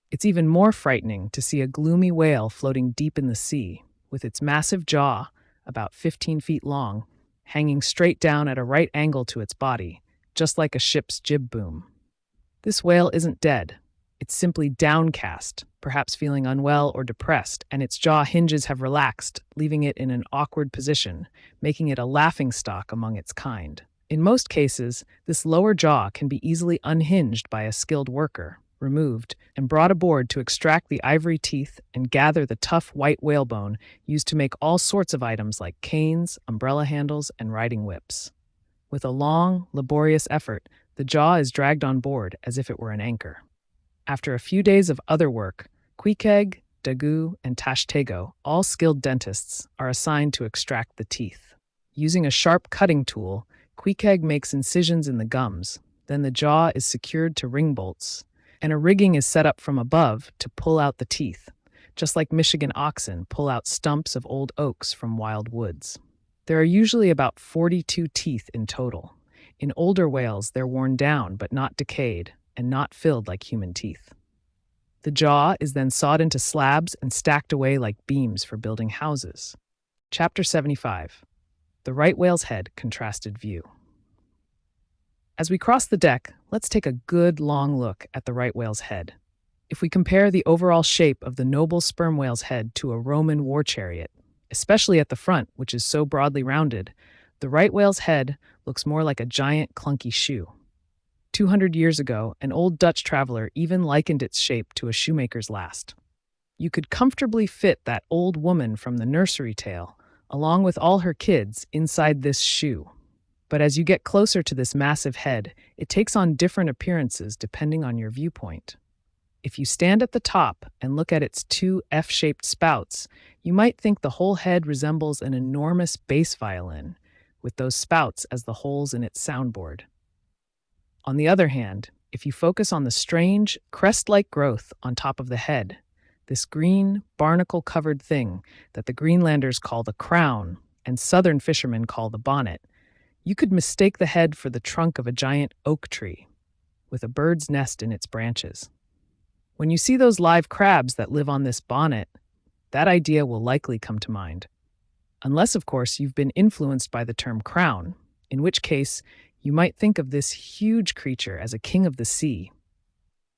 It's even more frightening to see a gloomy whale floating deep in the sea, with its massive jaw, about 15 feet long, hanging straight down at a right angle to its body, just like a ship's jib boom. This whale isn't dead. It's simply downcast, perhaps feeling unwell or depressed, and its jaw hinges have relaxed, leaving it in an awkward position, making it a laughingstock among its kind. In most cases, this lower jaw can be easily unhinged by a skilled worker, removed, and brought aboard to extract the ivory teeth and gather the tough white whalebone used to make all sorts of items like canes, umbrella handles, and riding whips. With a long, laborious effort, the jaw is dragged on board as if it were an anchor. After a few days of other work, Queequeg, Dagu, and Tashtego, all skilled dentists, are assigned to extract the teeth. Using a sharp cutting tool, Queequeg makes incisions in the gums, then the jaw is secured to ring bolts, and a rigging is set up from above to pull out the teeth, just like Michigan oxen pull out stumps of old oaks from wild woods. There are usually about 42 teeth in total. In older whales, they're worn down but not decayed, and not filled like human teeth. The jaw is then sawed into slabs and stacked away like beams for building houses. Chapter 75. The Right Whale's Head Contrasted View. As we cross the deck, let's take a good long look at the right whale's head. If we compare the overall shape of the noble sperm whale's head to a Roman war chariot, especially at the front, which is so broadly rounded, the right whale's head looks more like a giant clunky shoe. 200 years ago, an old Dutch traveler even likened its shape to a shoemaker's last. You could comfortably fit that old woman from the nursery tale, along with all her kids, inside this shoe. But as you get closer to this massive head, it takes on different appearances depending on your viewpoint. If you stand at the top and look at its two F-shaped spouts, you might think the whole head resembles an enormous bass violin, with those spouts as the holes in its soundboard. On the other hand, if you focus on the strange, crest-like growth on top of the head, this green, barnacle-covered thing that the Greenlanders call the crown and southern fishermen call the bonnet, you could mistake the head for the trunk of a giant oak tree, with a bird's nest in its branches. When you see those live crabs that live on this bonnet, that idea will likely come to mind. Unless, of course, you've been influenced by the term crown, in which case you might think of this huge creature as a king of the sea,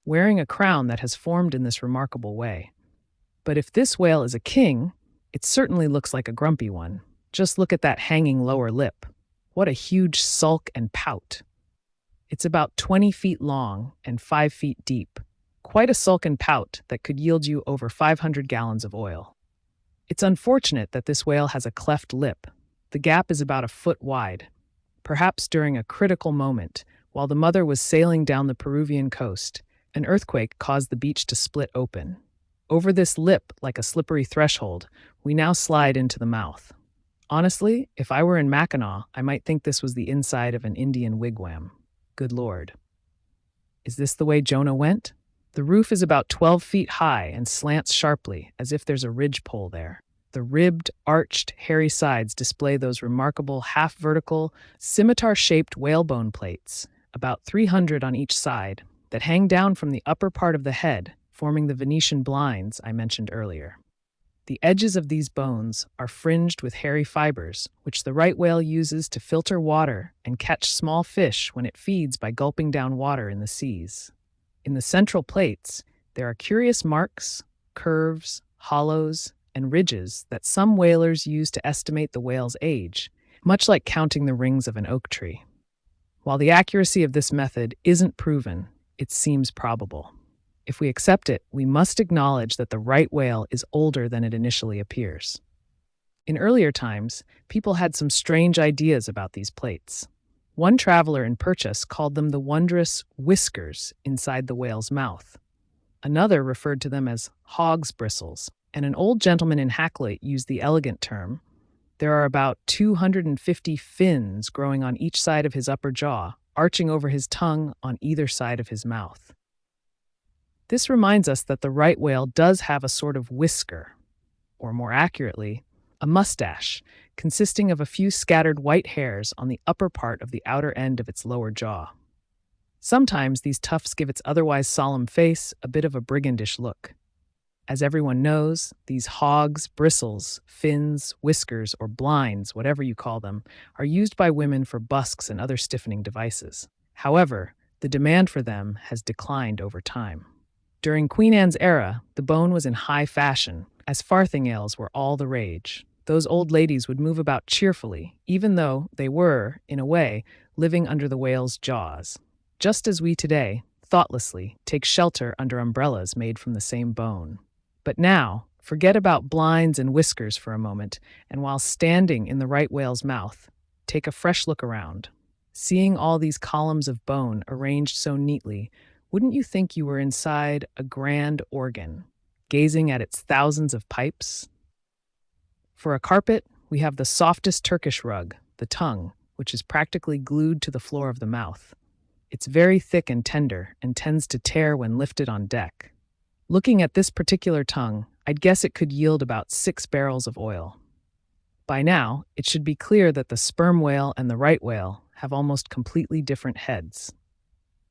wearing a crown that has formed in this remarkable way. But if this whale is a king, it certainly looks like a grumpy one. Just look at that hanging lower lip. What a huge sulk and pout. It's about 20 feet long and 5 feet deep. Quite a sulk and pout that could yield you over 500 gallons of oil. It's unfortunate that this whale has a cleft lip. The gap is about a foot wide. Perhaps during a critical moment, while the mother was sailing down the Peruvian coast, an earthquake caused the beach to split open. Over this lip, like a slippery threshold, we now slide into the mouth. Honestly, if I were in Mackinac, I might think this was the inside of an Indian wigwam. Good Lord. Is this the way Jonah went? The roof is about 12 feet high and slants sharply, as if there's a ridgepole there. The ribbed, arched, hairy sides display those remarkable half-vertical, scimitar-shaped whalebone plates, about 300 on each side, that hang down from the upper part of the head, forming the Venetian blinds I mentioned earlier. The edges of these bones are fringed with hairy fibers, which the right whale uses to filter water and catch small fish when it feeds by gulping down water in the seas. In the central plates, there are curious marks, curves, hollows, and ridges that some whalers use to estimate the whale's age, much like counting the rings of an oak tree. While the accuracy of this method isn't proven, it seems probable. If we accept it, we must acknowledge that the right whale is older than it initially appears. In earlier times, people had some strange ideas about these plates. One traveler in Purchas called them the wondrous whiskers inside the whale's mouth. Another referred to them as hog's bristles, and an old gentleman in Hakluyt used the elegant term, there are about 250 fins growing on each side of his upper jaw, arching over his tongue on either side of his mouth. This reminds us that the right whale does have a sort of whisker. or more accurately, a mustache, consisting of a few scattered white hairs on the upper part of the outer end of its lower jaw. Sometimes these tufts give its otherwise solemn face a bit of a brigandish look. As everyone knows, these hogs, bristles, fins, whiskers, or blinds, whatever you call them, are used by women for busks and other stiffening devices. However, the demand for them has declined over time. During Queen Anne's era, the bone was in high fashion, as farthingales were all the rage. Those old ladies would move about cheerfully, even though they were, in a way, living under the whale's jaws. Just as we today, thoughtlessly, take shelter under umbrellas made from the same bone. But now, forget about blinds and whiskers for a moment, and while standing in the right whale's mouth, take a fresh look around. Seeing all these columns of bone arranged so neatly, wouldn't you think you were inside a grand organ, gazing at its thousands of pipes? For a carpet, we have the softest Turkish rug, the tongue, which is practically glued to the floor of the mouth. It's very thick and tender and tends to tear when lifted on deck. Looking at this particular tongue, I'd guess it could yield about 6 barrels of oil. By now, it should be clear that the sperm whale and the right whale have almost completely different heads.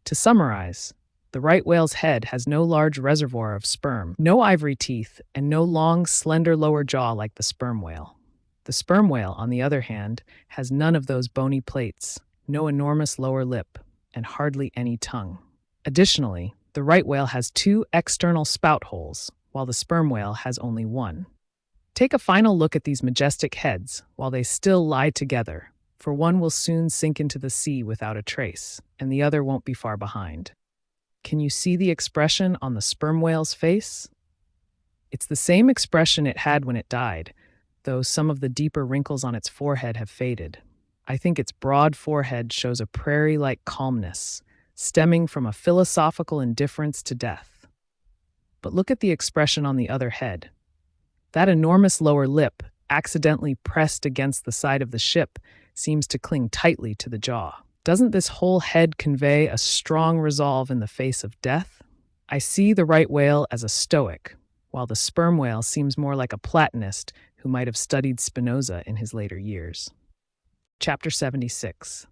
To summarize, the right whale's head has no large reservoir of sperm, no ivory teeth, and no long, slender lower jaw like the sperm whale. The sperm whale, on the other hand, has none of those bony plates, no enormous lower lip, and hardly any tongue. Additionally, the right whale has 2 external spout holes, while the sperm whale has only 1. Take a final look at these majestic heads while they still lie together, for one will soon sink into the sea without a trace, and the other won't be far behind. Can you see the expression on the sperm whale's face? It's the same expression it had when it died, though some of the deeper wrinkles on its forehead have faded. I think its broad forehead shows a prairie-like calmness, stemming from a philosophical indifference to death. But look at the expression on the other head. That enormous lower lip, accidentally pressed against the side of the ship, seems to cling tightly to the jaw. Doesn't this whole head convey a strong resolve in the face of death? I see the right whale as a stoic, while the sperm whale seems more like a Platonist who might have studied Spinoza in his later years. Chapter 76.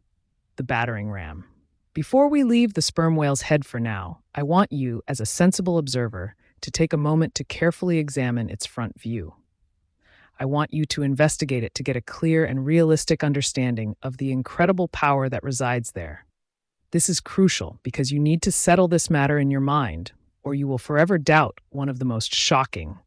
The Battering-Ram. Before we leave the sperm whale's head for now, I want you, as a sensible observer, to take a moment to carefully examine its front view. I want you to investigate it to get a clear and realistic understanding of the incredible power that resides there. This is crucial because you need to settle this matter in your mind, or you will forever doubt one of the most shocking,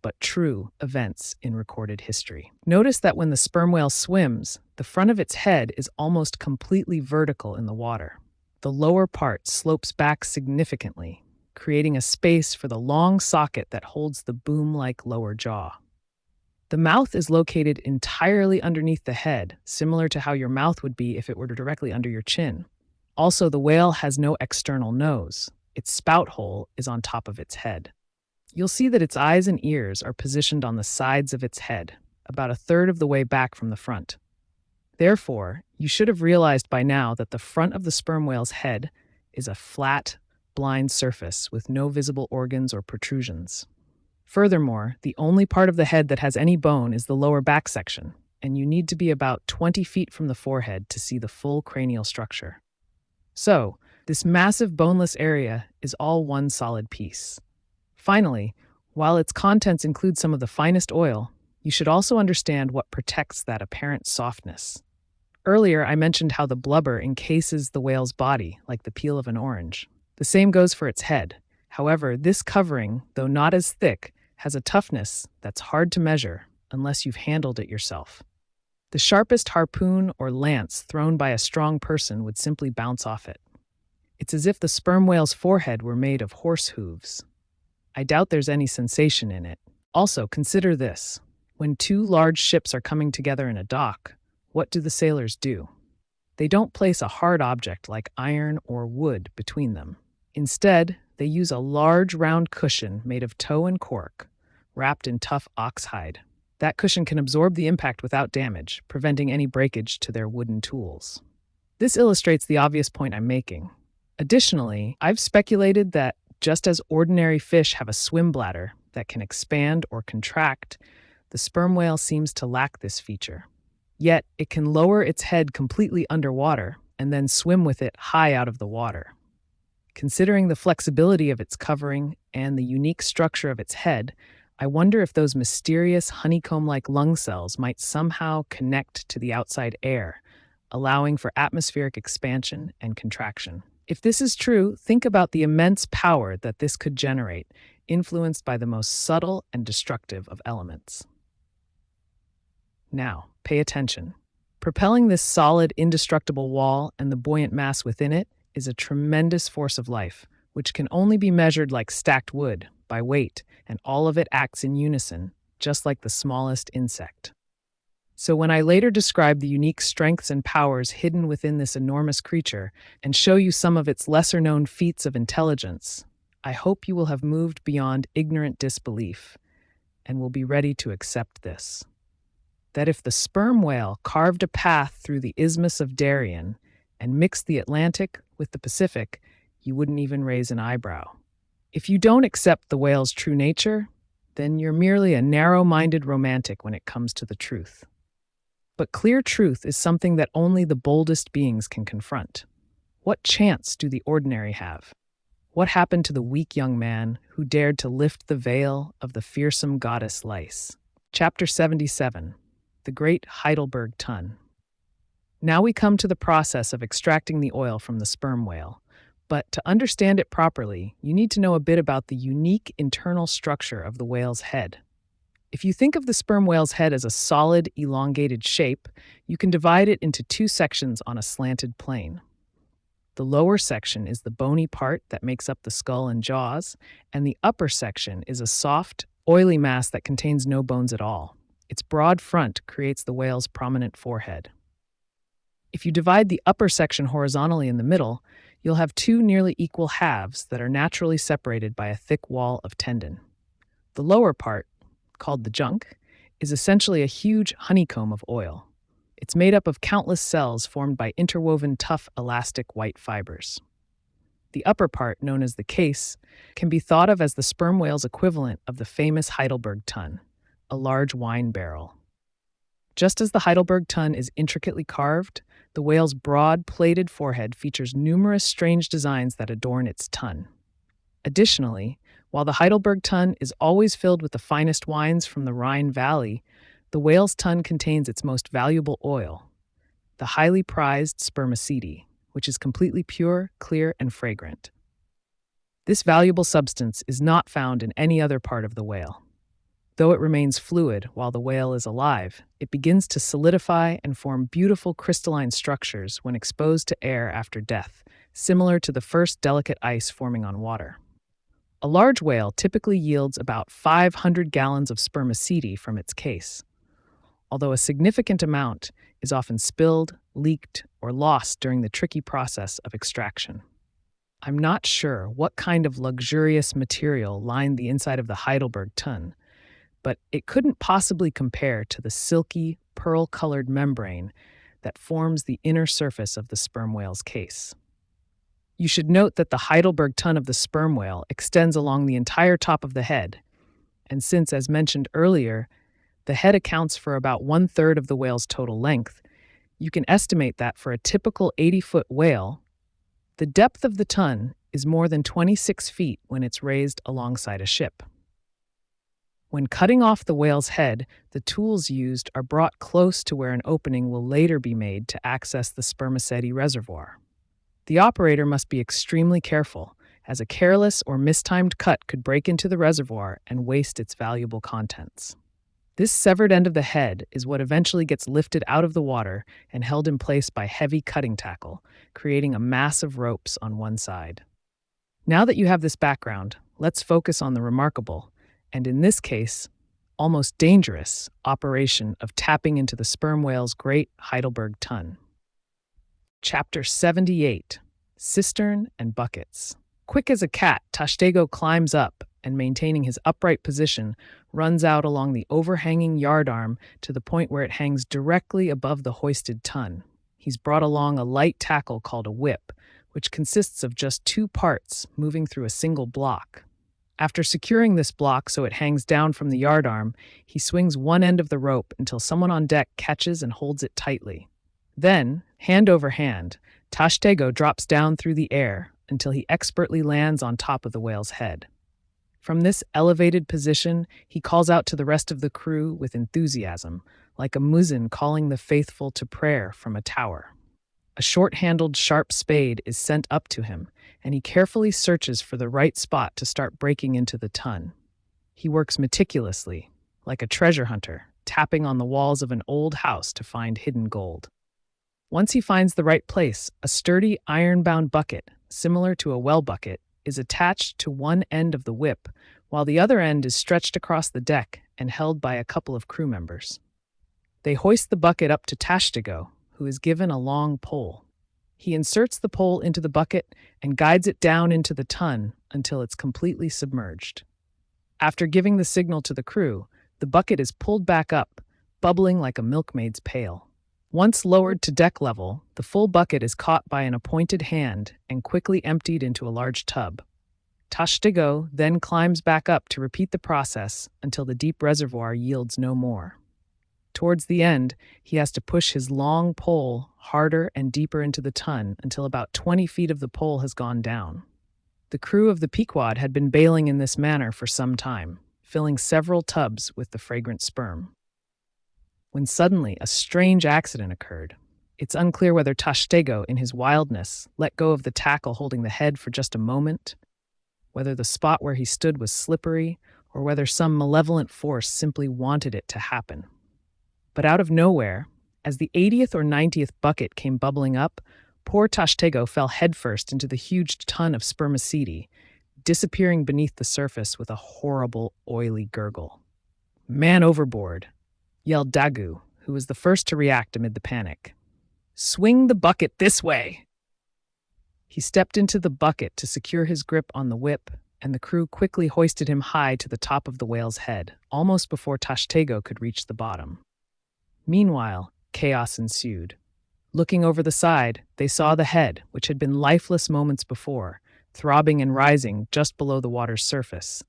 but true, events in recorded history. Notice that when the sperm whale swims, the front of its head is almost completely vertical in the water. The lower part slopes back significantly, creating a space for the long socket that holds the boom-like lower jaw. The mouth is located entirely underneath the head, similar to how your mouth would be if it were directly under your chin. Also, the whale has no external nose. Its spout hole is on top of its head. You'll see that its eyes and ears are positioned on the sides of its head, about a third of the way back from the front. Therefore, you should have realized by now that the front of the sperm whale's head is a flat, blind surface with no visible organs or protrusions. Furthermore, the only part of the head that has any bone is the lower back section, and you need to be about 20 feet from the forehead to see the full cranial structure. So, this massive boneless area is all one solid piece. Finally, while its contents include some of the finest oil, you should also understand what protects that apparent softness. Earlier, I mentioned how the blubber encases the whale's body like the peel of an orange. The same goes for its head. However, this covering, though not as thick, has a toughness that's hard to measure unless you've handled it yourself. The sharpest harpoon or lance thrown by a strong person would simply bounce off it. It's as if the sperm whale's forehead were made of horse hooves. I doubt there's any sensation in it. Also, consider this. When 2 large ships are coming together in a dock, what do the sailors do? They don't place a hard object like iron or wood between them. Instead, they use a large round cushion made of tow and cork, wrapped in tough oxhide. That cushion can absorb the impact without damage, preventing any breakage to their wooden tools. This illustrates the obvious point I'm making. Additionally, I've speculated that just as ordinary fish have a swim bladder, that can expand or contract, the sperm whale seems to lack this feature. Yet, it can lower its head completely underwater and then swim with it high out of the water. Considering the flexibility of its covering and the unique structure of its head, I wonder if those mysterious honeycomb-like lung cells might somehow connect to the outside air, allowing for atmospheric expansion and contraction. If this is true, think about the immense power that this could generate, influenced by the most subtle and destructive of elements. Now, pay attention. Propelling this solid, indestructible wall and the buoyant mass within it is a tremendous force of life, which can only be measured like stacked wood, by weight, and all of it acts in unison, just like the smallest insect. So when I later describe the unique strengths and powers hidden within this enormous creature and show you some of its lesser-known feats of intelligence, I hope you will have moved beyond ignorant disbelief and will be ready to accept this. That if the sperm whale carved a path through the Isthmus of Darien and mixed the Atlantic with the Pacific, you wouldn't even raise an eyebrow. If you don't accept the whale's true nature, then you're merely a narrow-minded romantic when it comes to the truth. But clear truth is something that only the boldest beings can confront. What chance do the ordinary have? What happened to the weak young man who dared to lift the veil of the fearsome goddess Lice? Chapter 77. The Great Heidelburgh Tun. Now we come to the process of extracting the oil from the sperm whale. But to understand it properly, you need to know a bit about the unique internal structure of the whale's head. If you think of the sperm whale's head as a solid, elongated shape, you can divide it into two sections on a slanted plane. The lower section is the bony part that makes up the skull and jaws, and the upper section is a soft, oily mass that contains no bones at all. Its broad front creates the whale's prominent forehead. If you divide the upper section horizontally in the middle, you'll have two nearly equal halves that are naturally separated by a thick wall of tendon. The lower part, called the junk, is essentially a huge honeycomb of oil. It's made up of countless cells formed by interwoven tough, elastic white fibers. The upper part, known as the case, can be thought of as the sperm whale's equivalent of the famous Heidelburgh tun, a large wine barrel. Just as the Heidelburgh tun is intricately carved, the whale's broad, plated forehead features numerous strange designs that adorn its tun. Additionally, while the Heidelburgh tun is always filled with the finest wines from the Rhine Valley, the whale's tun contains its most valuable oil, the highly prized spermaceti, which is completely pure, clear, and fragrant. This valuable substance is not found in any other part of the whale. Though it remains fluid while the whale is alive, it begins to solidify and form beautiful crystalline structures when exposed to air after death, similar to the first delicate ice forming on water. A large whale typically yields about 500 gallons of spermaceti from its case, although a significant amount is often spilled, leaked, or lost during the tricky process of extraction. I'm not sure what kind of luxurious material lined the inside of the Heidelburgh tun, but it couldn't possibly compare to the silky, pearl-colored membrane that forms the inner surface of the sperm whale's case. You should note that the Heidelburgh tun of the sperm whale extends along the entire top of the head, and since, as mentioned earlier, the head accounts for about 1/3 of the whale's total length, you can estimate that for a typical 80-foot whale, the depth of the tun is more than 26 feet when it's raised alongside a ship. When cutting off the whale's head, the tools used are brought close to where an opening will later be made to access the spermaceti reservoir. The operator must be extremely careful, as a careless or mistimed cut could break into the reservoir and waste its valuable contents. This severed end of the head is what eventually gets lifted out of the water and held in place by heavy cutting tackle, creating a mass of ropes on one side. Now that you have this background, let's focus on the remarkable, and in this case, almost dangerous, operation of tapping into the sperm whale's great Heidelburgh tun. Chapter 78. Cistern and Buckets. Quick as a cat, Tashtego climbs up and, maintaining his upright position, runs out along the overhanging yardarm to the point where it hangs directly above the hoisted tun. He's brought along a light tackle called a whip, which consists of just two parts moving through a single block. After securing this block so it hangs down from the yardarm, he swings one end of the rope until someone on deck catches and holds it tightly. Then, hand over hand, Tashtego drops down through the air until he expertly lands on top of the whale's head. From this elevated position, he calls out to the rest of the crew with enthusiasm, like a muezzin calling the faithful to prayer from a tower. A short-handled, sharp spade is sent up to him, and he carefully searches for the right spot to start breaking into the tun. He works meticulously, like a treasure hunter, tapping on the walls of an old house to find hidden gold. Once he finds the right place, a sturdy iron-bound bucket, similar to a well bucket, is attached to one end of the whip, while the other end is stretched across the deck and held by a couple of crew members. They hoist the bucket up to Tashtego, who is given a long pole. He inserts the pole into the bucket and guides it down into the tun until it's completely submerged. After giving the signal to the crew, the bucket is pulled back up, bubbling like a milkmaid's pail. Once lowered to deck level, the full bucket is caught by an appointed hand and quickly emptied into a large tub. Tashtego then climbs back up to repeat the process until the deep reservoir yields no more. Towards the end, he has to push his long pole harder and deeper into the tun until about 20 feet of the pole has gone down. The crew of the Pequod had been bailing in this manner for some time, filling several tubs with the fragrant sperm. When suddenly a strange accident occurred. It's unclear whether Tashtego, in his wildness, let go of the tackle holding the head for just a moment, whether the spot where he stood was slippery, or whether some malevolent force simply wanted it to happen. But out of nowhere, as the 80th or 90th bucket came bubbling up, poor Tashtego fell headfirst into the huge tun of spermaceti, disappearing beneath the surface with a horrible, oily gurgle. "Man overboard!" yelled Dagu, who was the first to react amid the panic. "Swing the bucket this way!" He stepped into the bucket to secure his grip on the whip, and the crew quickly hoisted him high to the top of the whale's head, almost before Tashtego could reach the bottom. Meanwhile, chaos ensued. Looking over the side, they saw the head, which had been lifeless moments before, throbbing and rising just below the water's surface,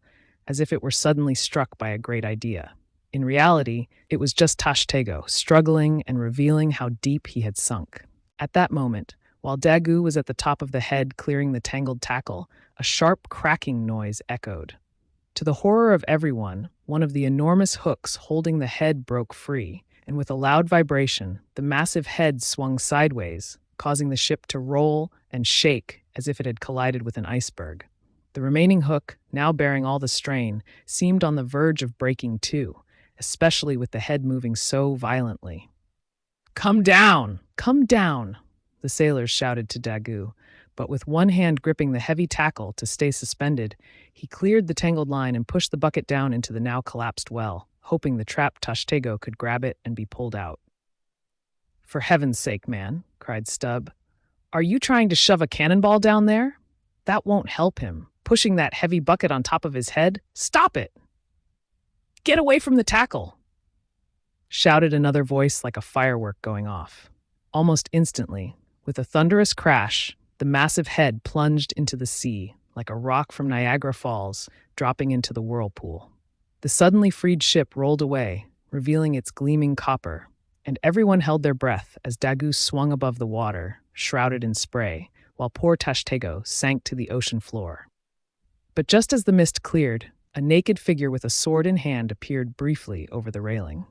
as if it were suddenly struck by a great idea. In reality, it was just Tashtego, struggling and revealing how deep he had sunk. At that moment, while Dagu was at the top of the head clearing the tangled tackle, a sharp cracking noise echoed. To the horror of everyone, one of the enormous hooks holding the head broke free, and with a loud vibration, the massive head swung sideways, causing the ship to roll and shake as if it had collided with an iceberg. The remaining hook, now bearing all the strain, seemed on the verge of breaking too, especially with the head moving so violently. "Come down! Come down!" the sailors shouted to Dagu, but with one hand gripping the heavy tackle to stay suspended, he cleared the tangled line and pushed the bucket down into the now collapsed well, hoping the trapped Tashtego could grab it and be pulled out. "For heaven's sake, man," cried Stubb. "Are you trying to shove a cannonball down there? That won't help him. Pushing that heavy bucket on top of his head? Stop it! Get away from the tackle!" shouted another voice like a firework going off. Almost instantly, with a thunderous crash, the massive head plunged into the sea, like a rock from Niagara Falls, dropping into the whirlpool. The suddenly freed ship rolled away, revealing its gleaming copper, and everyone held their breath as Dagu swung above the water, shrouded in spray, while poor Tashtego sank to the ocean floor. But just as the mist cleared, a naked figure with a sword in hand appeared briefly over the railing.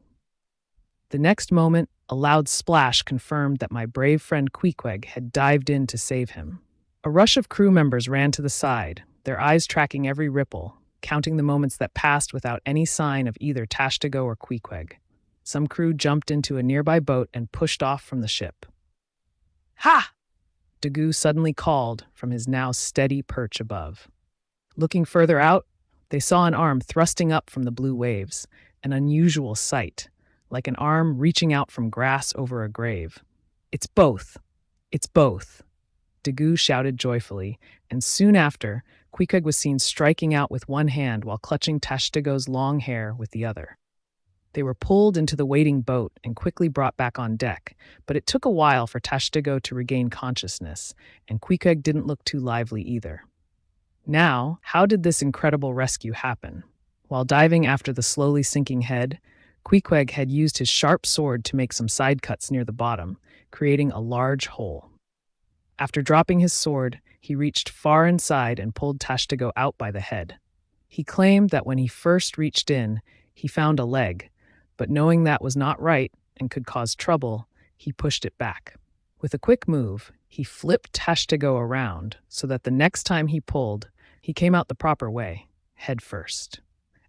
The next moment, a loud splash confirmed that my brave friend Queequeg had dived in to save him. A rush of crew members ran to the side, their eyes tracking every ripple, counting the moments that passed without any sign of either Tashtego or Queequeg. Some crew jumped into a nearby boat and pushed off from the ship. "Ha!" Dagu suddenly called from his now steady perch above. Looking further out, they saw an arm thrusting up from the blue waves, an unusual sight, like an arm reaching out from grass over a grave. "It's both! It's both!" Dagu shouted joyfully, and soon after, Queequeg was seen striking out with one hand while clutching Tashtego's long hair with the other. They were pulled into the waiting boat and quickly brought back on deck, but it took a while for Tashtego to regain consciousness, and Queequeg didn't look too lively either. Now, how did this incredible rescue happen? While diving after the slowly sinking head, Queequeg had used his sharp sword to make some side cuts near the bottom, creating a large hole. After dropping his sword, he reached far inside and pulled Tashtego out by the head. He claimed that when he first reached in, he found a leg, but knowing that was not right and could cause trouble, he pushed it back. With a quick move, he flipped Tashtego around so that the next time he pulled, he came out the proper way, head first.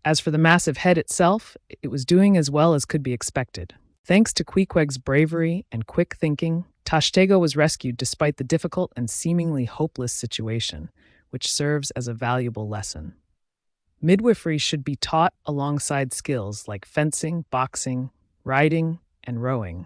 As for the massive head itself, it was doing as well as could be expected. Thanks to Queequeg's bravery and quick thinking, Tashtego was rescued despite the difficult and seemingly hopeless situation, which serves as a valuable lesson. Midwifery should be taught alongside skills like fencing, boxing, riding, and rowing.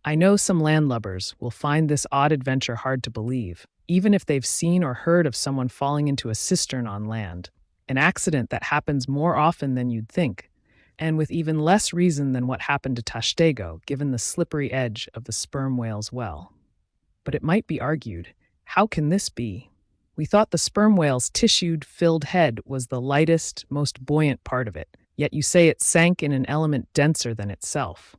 I know some landlubbers will find this odd adventure hard to believe, even if they've seen or heard of someone falling into a cistern on land, an accident that happens more often than you'd think, and with even less reason than what happened to Tashtego, given the slippery edge of the sperm whale's well. But it might be argued, how can this be? We thought the sperm whale's tissued, filled head was the lightest, most buoyant part of it, yet you say it sank in an element denser than itself.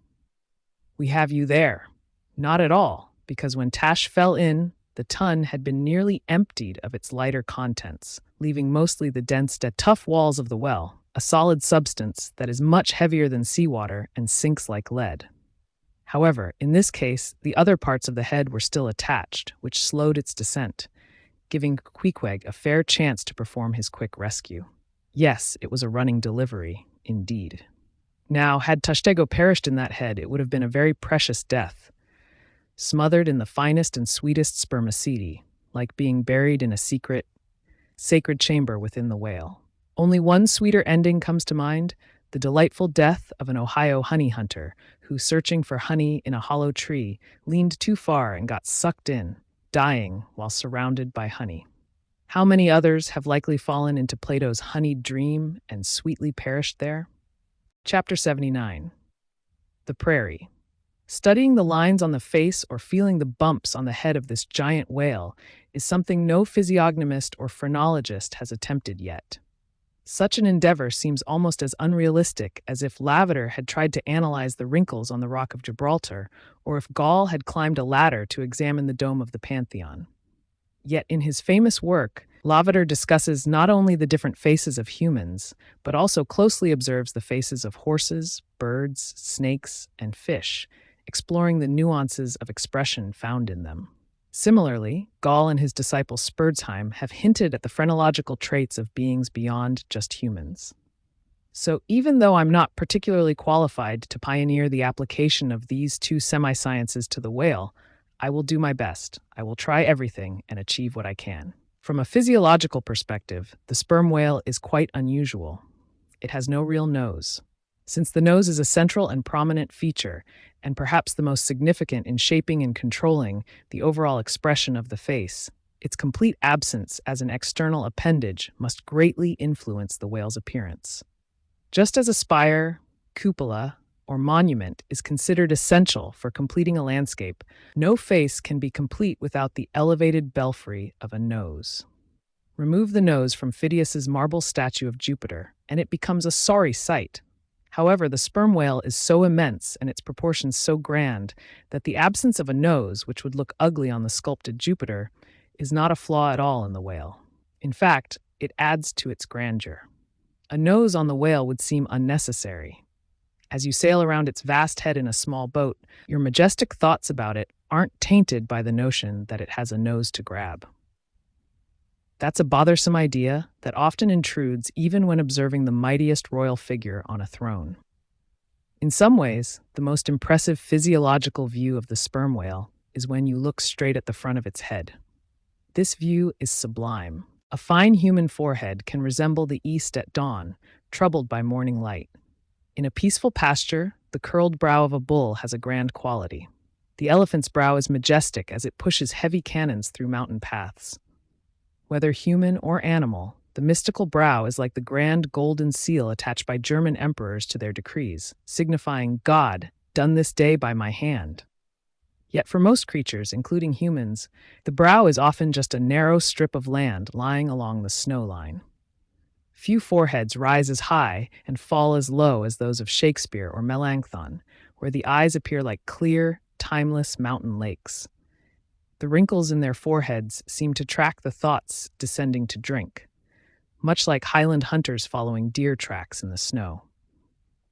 We have you there. Not at all, because when Tash fell in, the tun had been nearly emptied of its lighter contents, leaving mostly the dense, tough walls of the well, a solid substance that is much heavier than seawater and sinks like lead. However, in this case, the other parts of the head were still attached, which slowed its descent, giving Queequeg a fair chance to perform his quick rescue. Yes, it was a running delivery, indeed. Now, had Tashtego perished in that head, it would have been a very precious death, smothered in the finest and sweetest spermaceti, like being buried in a secret, sacred chamber within the whale. Only one sweeter ending comes to mind, the delightful death of an Ohio honey hunter who, searching for honey in a hollow tree, leaned too far and got sucked in, dying while surrounded by honey. How many others have likely fallen into Plato's honeyed dream and sweetly perished there? Chapter 79. The Prairie. Studying the lines on the face or feeling the bumps on the head of this giant whale is something no physiognomist or phrenologist has attempted yet. Such an endeavor seems almost as unrealistic as if Lavater had tried to analyze the wrinkles on the Rock of Gibraltar, or if Gall had climbed a ladder to examine the dome of the Pantheon. Yet in his famous work, Lavater discusses not only the different faces of humans, but also closely observes the faces of horses, birds, snakes, and fish, exploring the nuances of expression found in them. Similarly, Gall and his disciple Spurzheim have hinted at the phrenological traits of beings beyond just humans. So even though I'm not particularly qualified to pioneer the application of these two semi-sciences to the whale, I will do my best. I will try everything and achieve what I can. From a physiological perspective, the sperm whale is quite unusual. It has no real nose. Since the nose is a central and prominent feature, and perhaps the most significant in shaping and controlling the overall expression of the face, its complete absence as an external appendage must greatly influence the whale's appearance. Just as a spire, cupola, or monument is considered essential for completing a landscape, no face can be complete without the elevated belfry of a nose. Remove the nose from Phidias's marble statue of Jupiter, and it becomes a sorry sight. However, the sperm whale is so immense and its proportions so grand that the absence of a nose, which would look ugly on the sculpted Jupiter, is not a flaw at all in the whale. In fact, it adds to its grandeur. A nose on the whale would seem unnecessary. As you sail around its vast head in a small boat, your majestic thoughts about it aren't tainted by the notion that it has a nose to grab. That's a bothersome idea that often intrudes even when observing the mightiest royal figure on a throne. In some ways, the most impressive physiological view of the sperm whale is when you look straight at the front of its head. This view is sublime. A fine human forehead can resemble the east at dawn, troubled by morning light. In a peaceful pasture, the curled brow of a bull has a grand quality. The elephant's brow is majestic as it pushes heavy cannons through mountain paths. Whether human or animal, the mystical brow is like the grand golden seal attached by German emperors to their decrees, signifying God, done this day by my hand. Yet for most creatures, including humans, the brow is often just a narrow strip of land lying along the snow line. Few foreheads rise as high and fall as low as those of Shakespeare or Melanchthon, where the eyes appear like clear, timeless mountain lakes. The wrinkles in their foreheads seem to track the thoughts descending to drink, much like Highland hunters following deer tracks in the snow.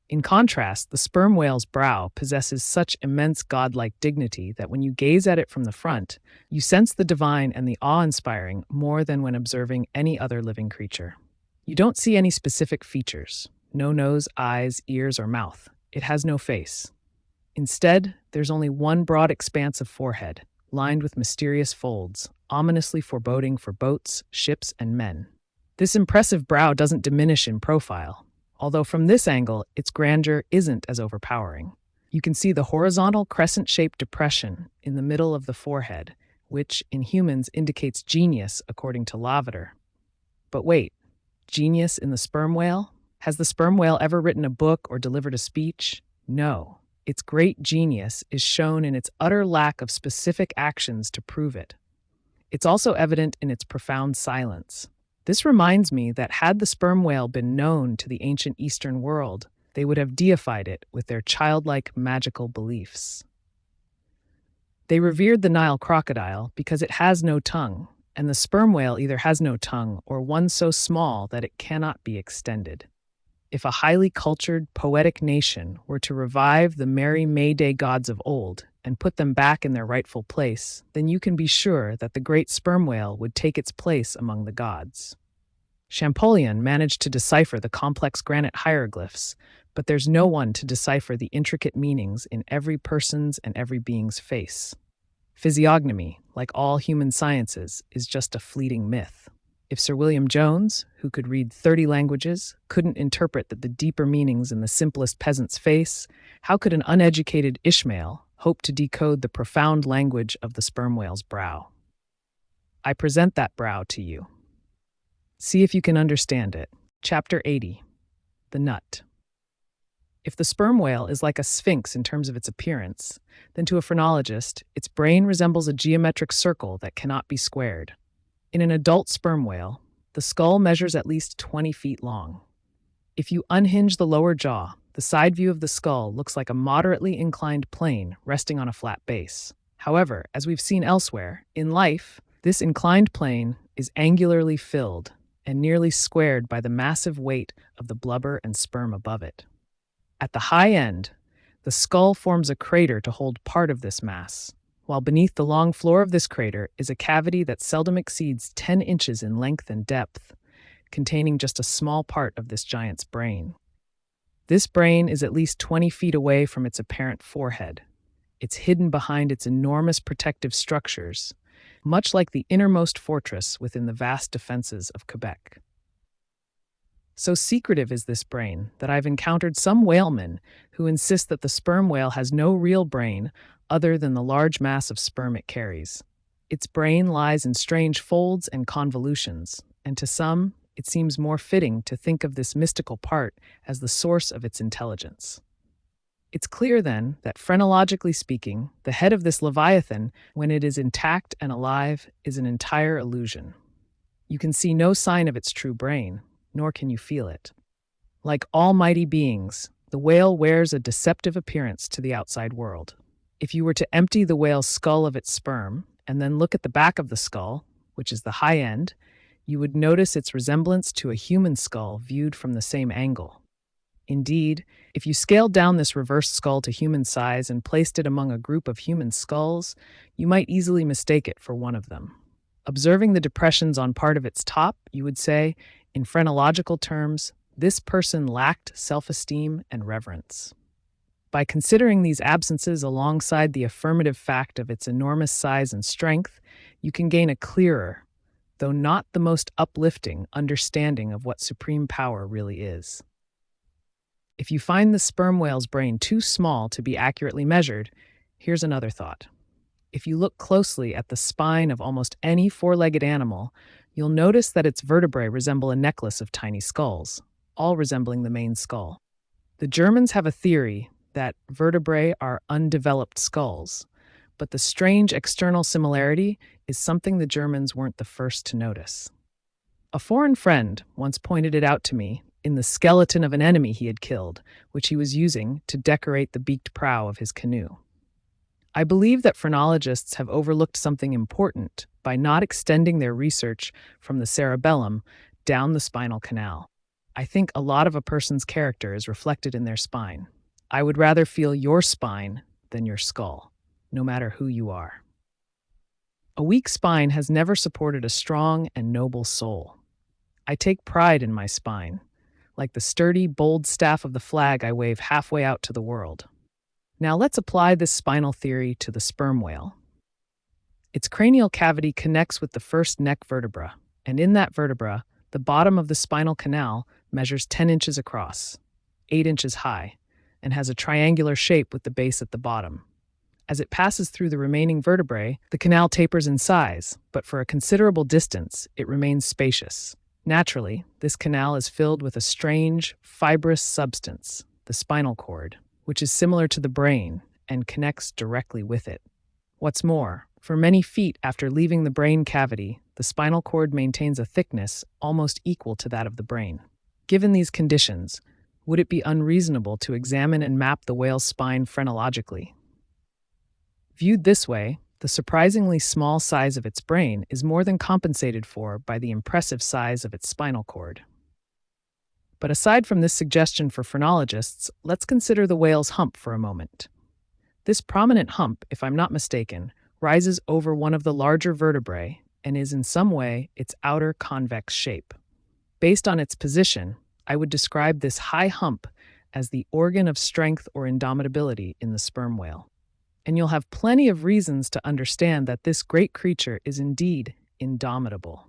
In contrast, the sperm whale's brow possesses such immense godlike dignity that when you gaze at it from the front, you sense the divine and the awe-inspiring more than when observing any other living creature. You don't see any specific features, no nose, eyes, ears, or mouth. It has no face. Instead, there's only one broad expanse of forehead, lined with mysterious folds, ominously foreboding for boats, ships, and men. This impressive brow doesn't diminish in profile, although from this angle, its grandeur isn't as overpowering. You can see the horizontal crescent-shaped depression in the middle of the forehead, which, in humans, indicates genius, according to Lavater. But wait, genius in the sperm whale? Has the sperm whale ever written a book or delivered a speech? No. Its great genius is shown in its utter lack of specific actions to prove it. It's also evident in its profound silence. This reminds me that had the sperm whale been known to the ancient Eastern world, they would have deified it with their childlike magical beliefs. They revered the Nile crocodile because it has no tongue, and the sperm whale either has no tongue or one so small that it cannot be extended. If a highly cultured, poetic nation were to revive the merry May Day gods of old and put them back in their rightful place, then you can be sure that the great sperm whale would take its place among the gods. Champollion managed to decipher the complex granite hieroglyphs, but there's no one to decipher the intricate meanings in every person's and every being's face. Physiognomy, like all human sciences, is just a fleeting myth. If Sir William Jones, who could read 30 languages, couldn't interpret the deeper meanings in the simplest peasant's face, how could an uneducated Ishmael hope to decode the profound language of the sperm whale's brow? I present that brow to you. See if you can understand it. Chapter 80. The Nut. If the sperm whale is like a sphinx in terms of its appearance, then to a phrenologist, its brain resembles a geometric circle that cannot be squared. In an adult sperm whale, the skull measures at least 20 feet long. If you unhinge the lower jaw, the side view of the skull looks like a moderately inclined plane resting on a flat base. However, as we've seen elsewhere, in life, this inclined plane is angularly filled and nearly squared by the massive weight of the blubber and sperm above it. At the high end, the skull forms a crater to hold part of this mass, while beneath the long floor of this crater is a cavity that seldom exceeds 10 inches in length and depth, containing just a small part of this giant's brain. This brain is at least 20 feet away from its apparent forehead. It's hidden behind its enormous protective structures, much like the innermost fortress within the vast defenses of Quebec. So secretive is this brain that I've encountered some whalemen who insist that the sperm whale has no real brain other than the large mass of sperm it carries. Its brain lies in strange folds and convolutions, and to some, it seems more fitting to think of this mystical part as the source of its intelligence. It's clear, then, that phrenologically speaking, the head of this leviathan, when it is intact and alive, is an entire illusion. You can see no sign of its true brain, nor can you feel it. Like all mighty beings, the whale wears a deceptive appearance to the outside world. If you were to empty the whale's skull of its sperm, and then look at the back of the skull, which is the high end, you would notice its resemblance to a human skull viewed from the same angle. Indeed, if you scaled down this reversed skull to human size and placed it among a group of human skulls, you might easily mistake it for one of them. Observing the depressions on part of its top, you would say, in phrenological terms, this person lacked self-esteem and reverence. By considering these absences alongside the affirmative fact of its enormous size and strength, you can gain a clearer, though not the most uplifting, understanding of what supreme power really is. If you find the sperm whale's brain too small to be accurately measured, here's another thought. If you look closely at the spine of almost any four-legged animal, you'll notice that its vertebrae resemble a necklace of tiny skulls, all resembling the main skull. The Germans have a theory that vertebrae are undeveloped skulls, but the strange external similarity is something the Germans weren't the first to notice. A foreign friend once pointed it out to me in the skeleton of an enemy he had killed, which he was using to decorate the beaked prow of his canoe. I believe that phrenologists have overlooked something important by not extending their research from the cerebellum down the spinal canal. I think a lot of a person's character is reflected in their spine. I would rather feel your spine than your skull, no matter who you are. A weak spine has never supported a strong and noble soul. I take pride in my spine, like the sturdy, bold staff of the flag I wave halfway out to the world. Now let's apply this spinal theory to the sperm whale. Its cranial cavity connects with the first neck vertebra, and in that vertebra, the bottom of the spinal canal measures 10 inches across, 8 inches high, and has a triangular shape with the base at the bottom. As it passes through the remaining vertebrae, the canal tapers in size, but for a considerable distance, it remains spacious. Naturally, this canal is filled with a strange, fibrous substance, the spinal cord, which is similar to the brain and connects directly with it. What's more, for many feet after leaving the brain cavity, the spinal cord maintains a thickness almost equal to that of the brain. Given these conditions, would it be unreasonable to examine and map the whale's spine phrenologically? Viewed this way, the surprisingly small size of its brain is more than compensated for by the impressive size of its spinal cord. But aside from this suggestion for phrenologists, let's consider the whale's hump for a moment. This prominent hump, if I'm not mistaken, rises over one of the larger vertebrae and is in some way its outer convex shape. Based on its position, I would describe this high hump as the organ of strength or indomitability in the sperm whale. And you'll have plenty of reasons to understand that this great creature is indeed indomitable.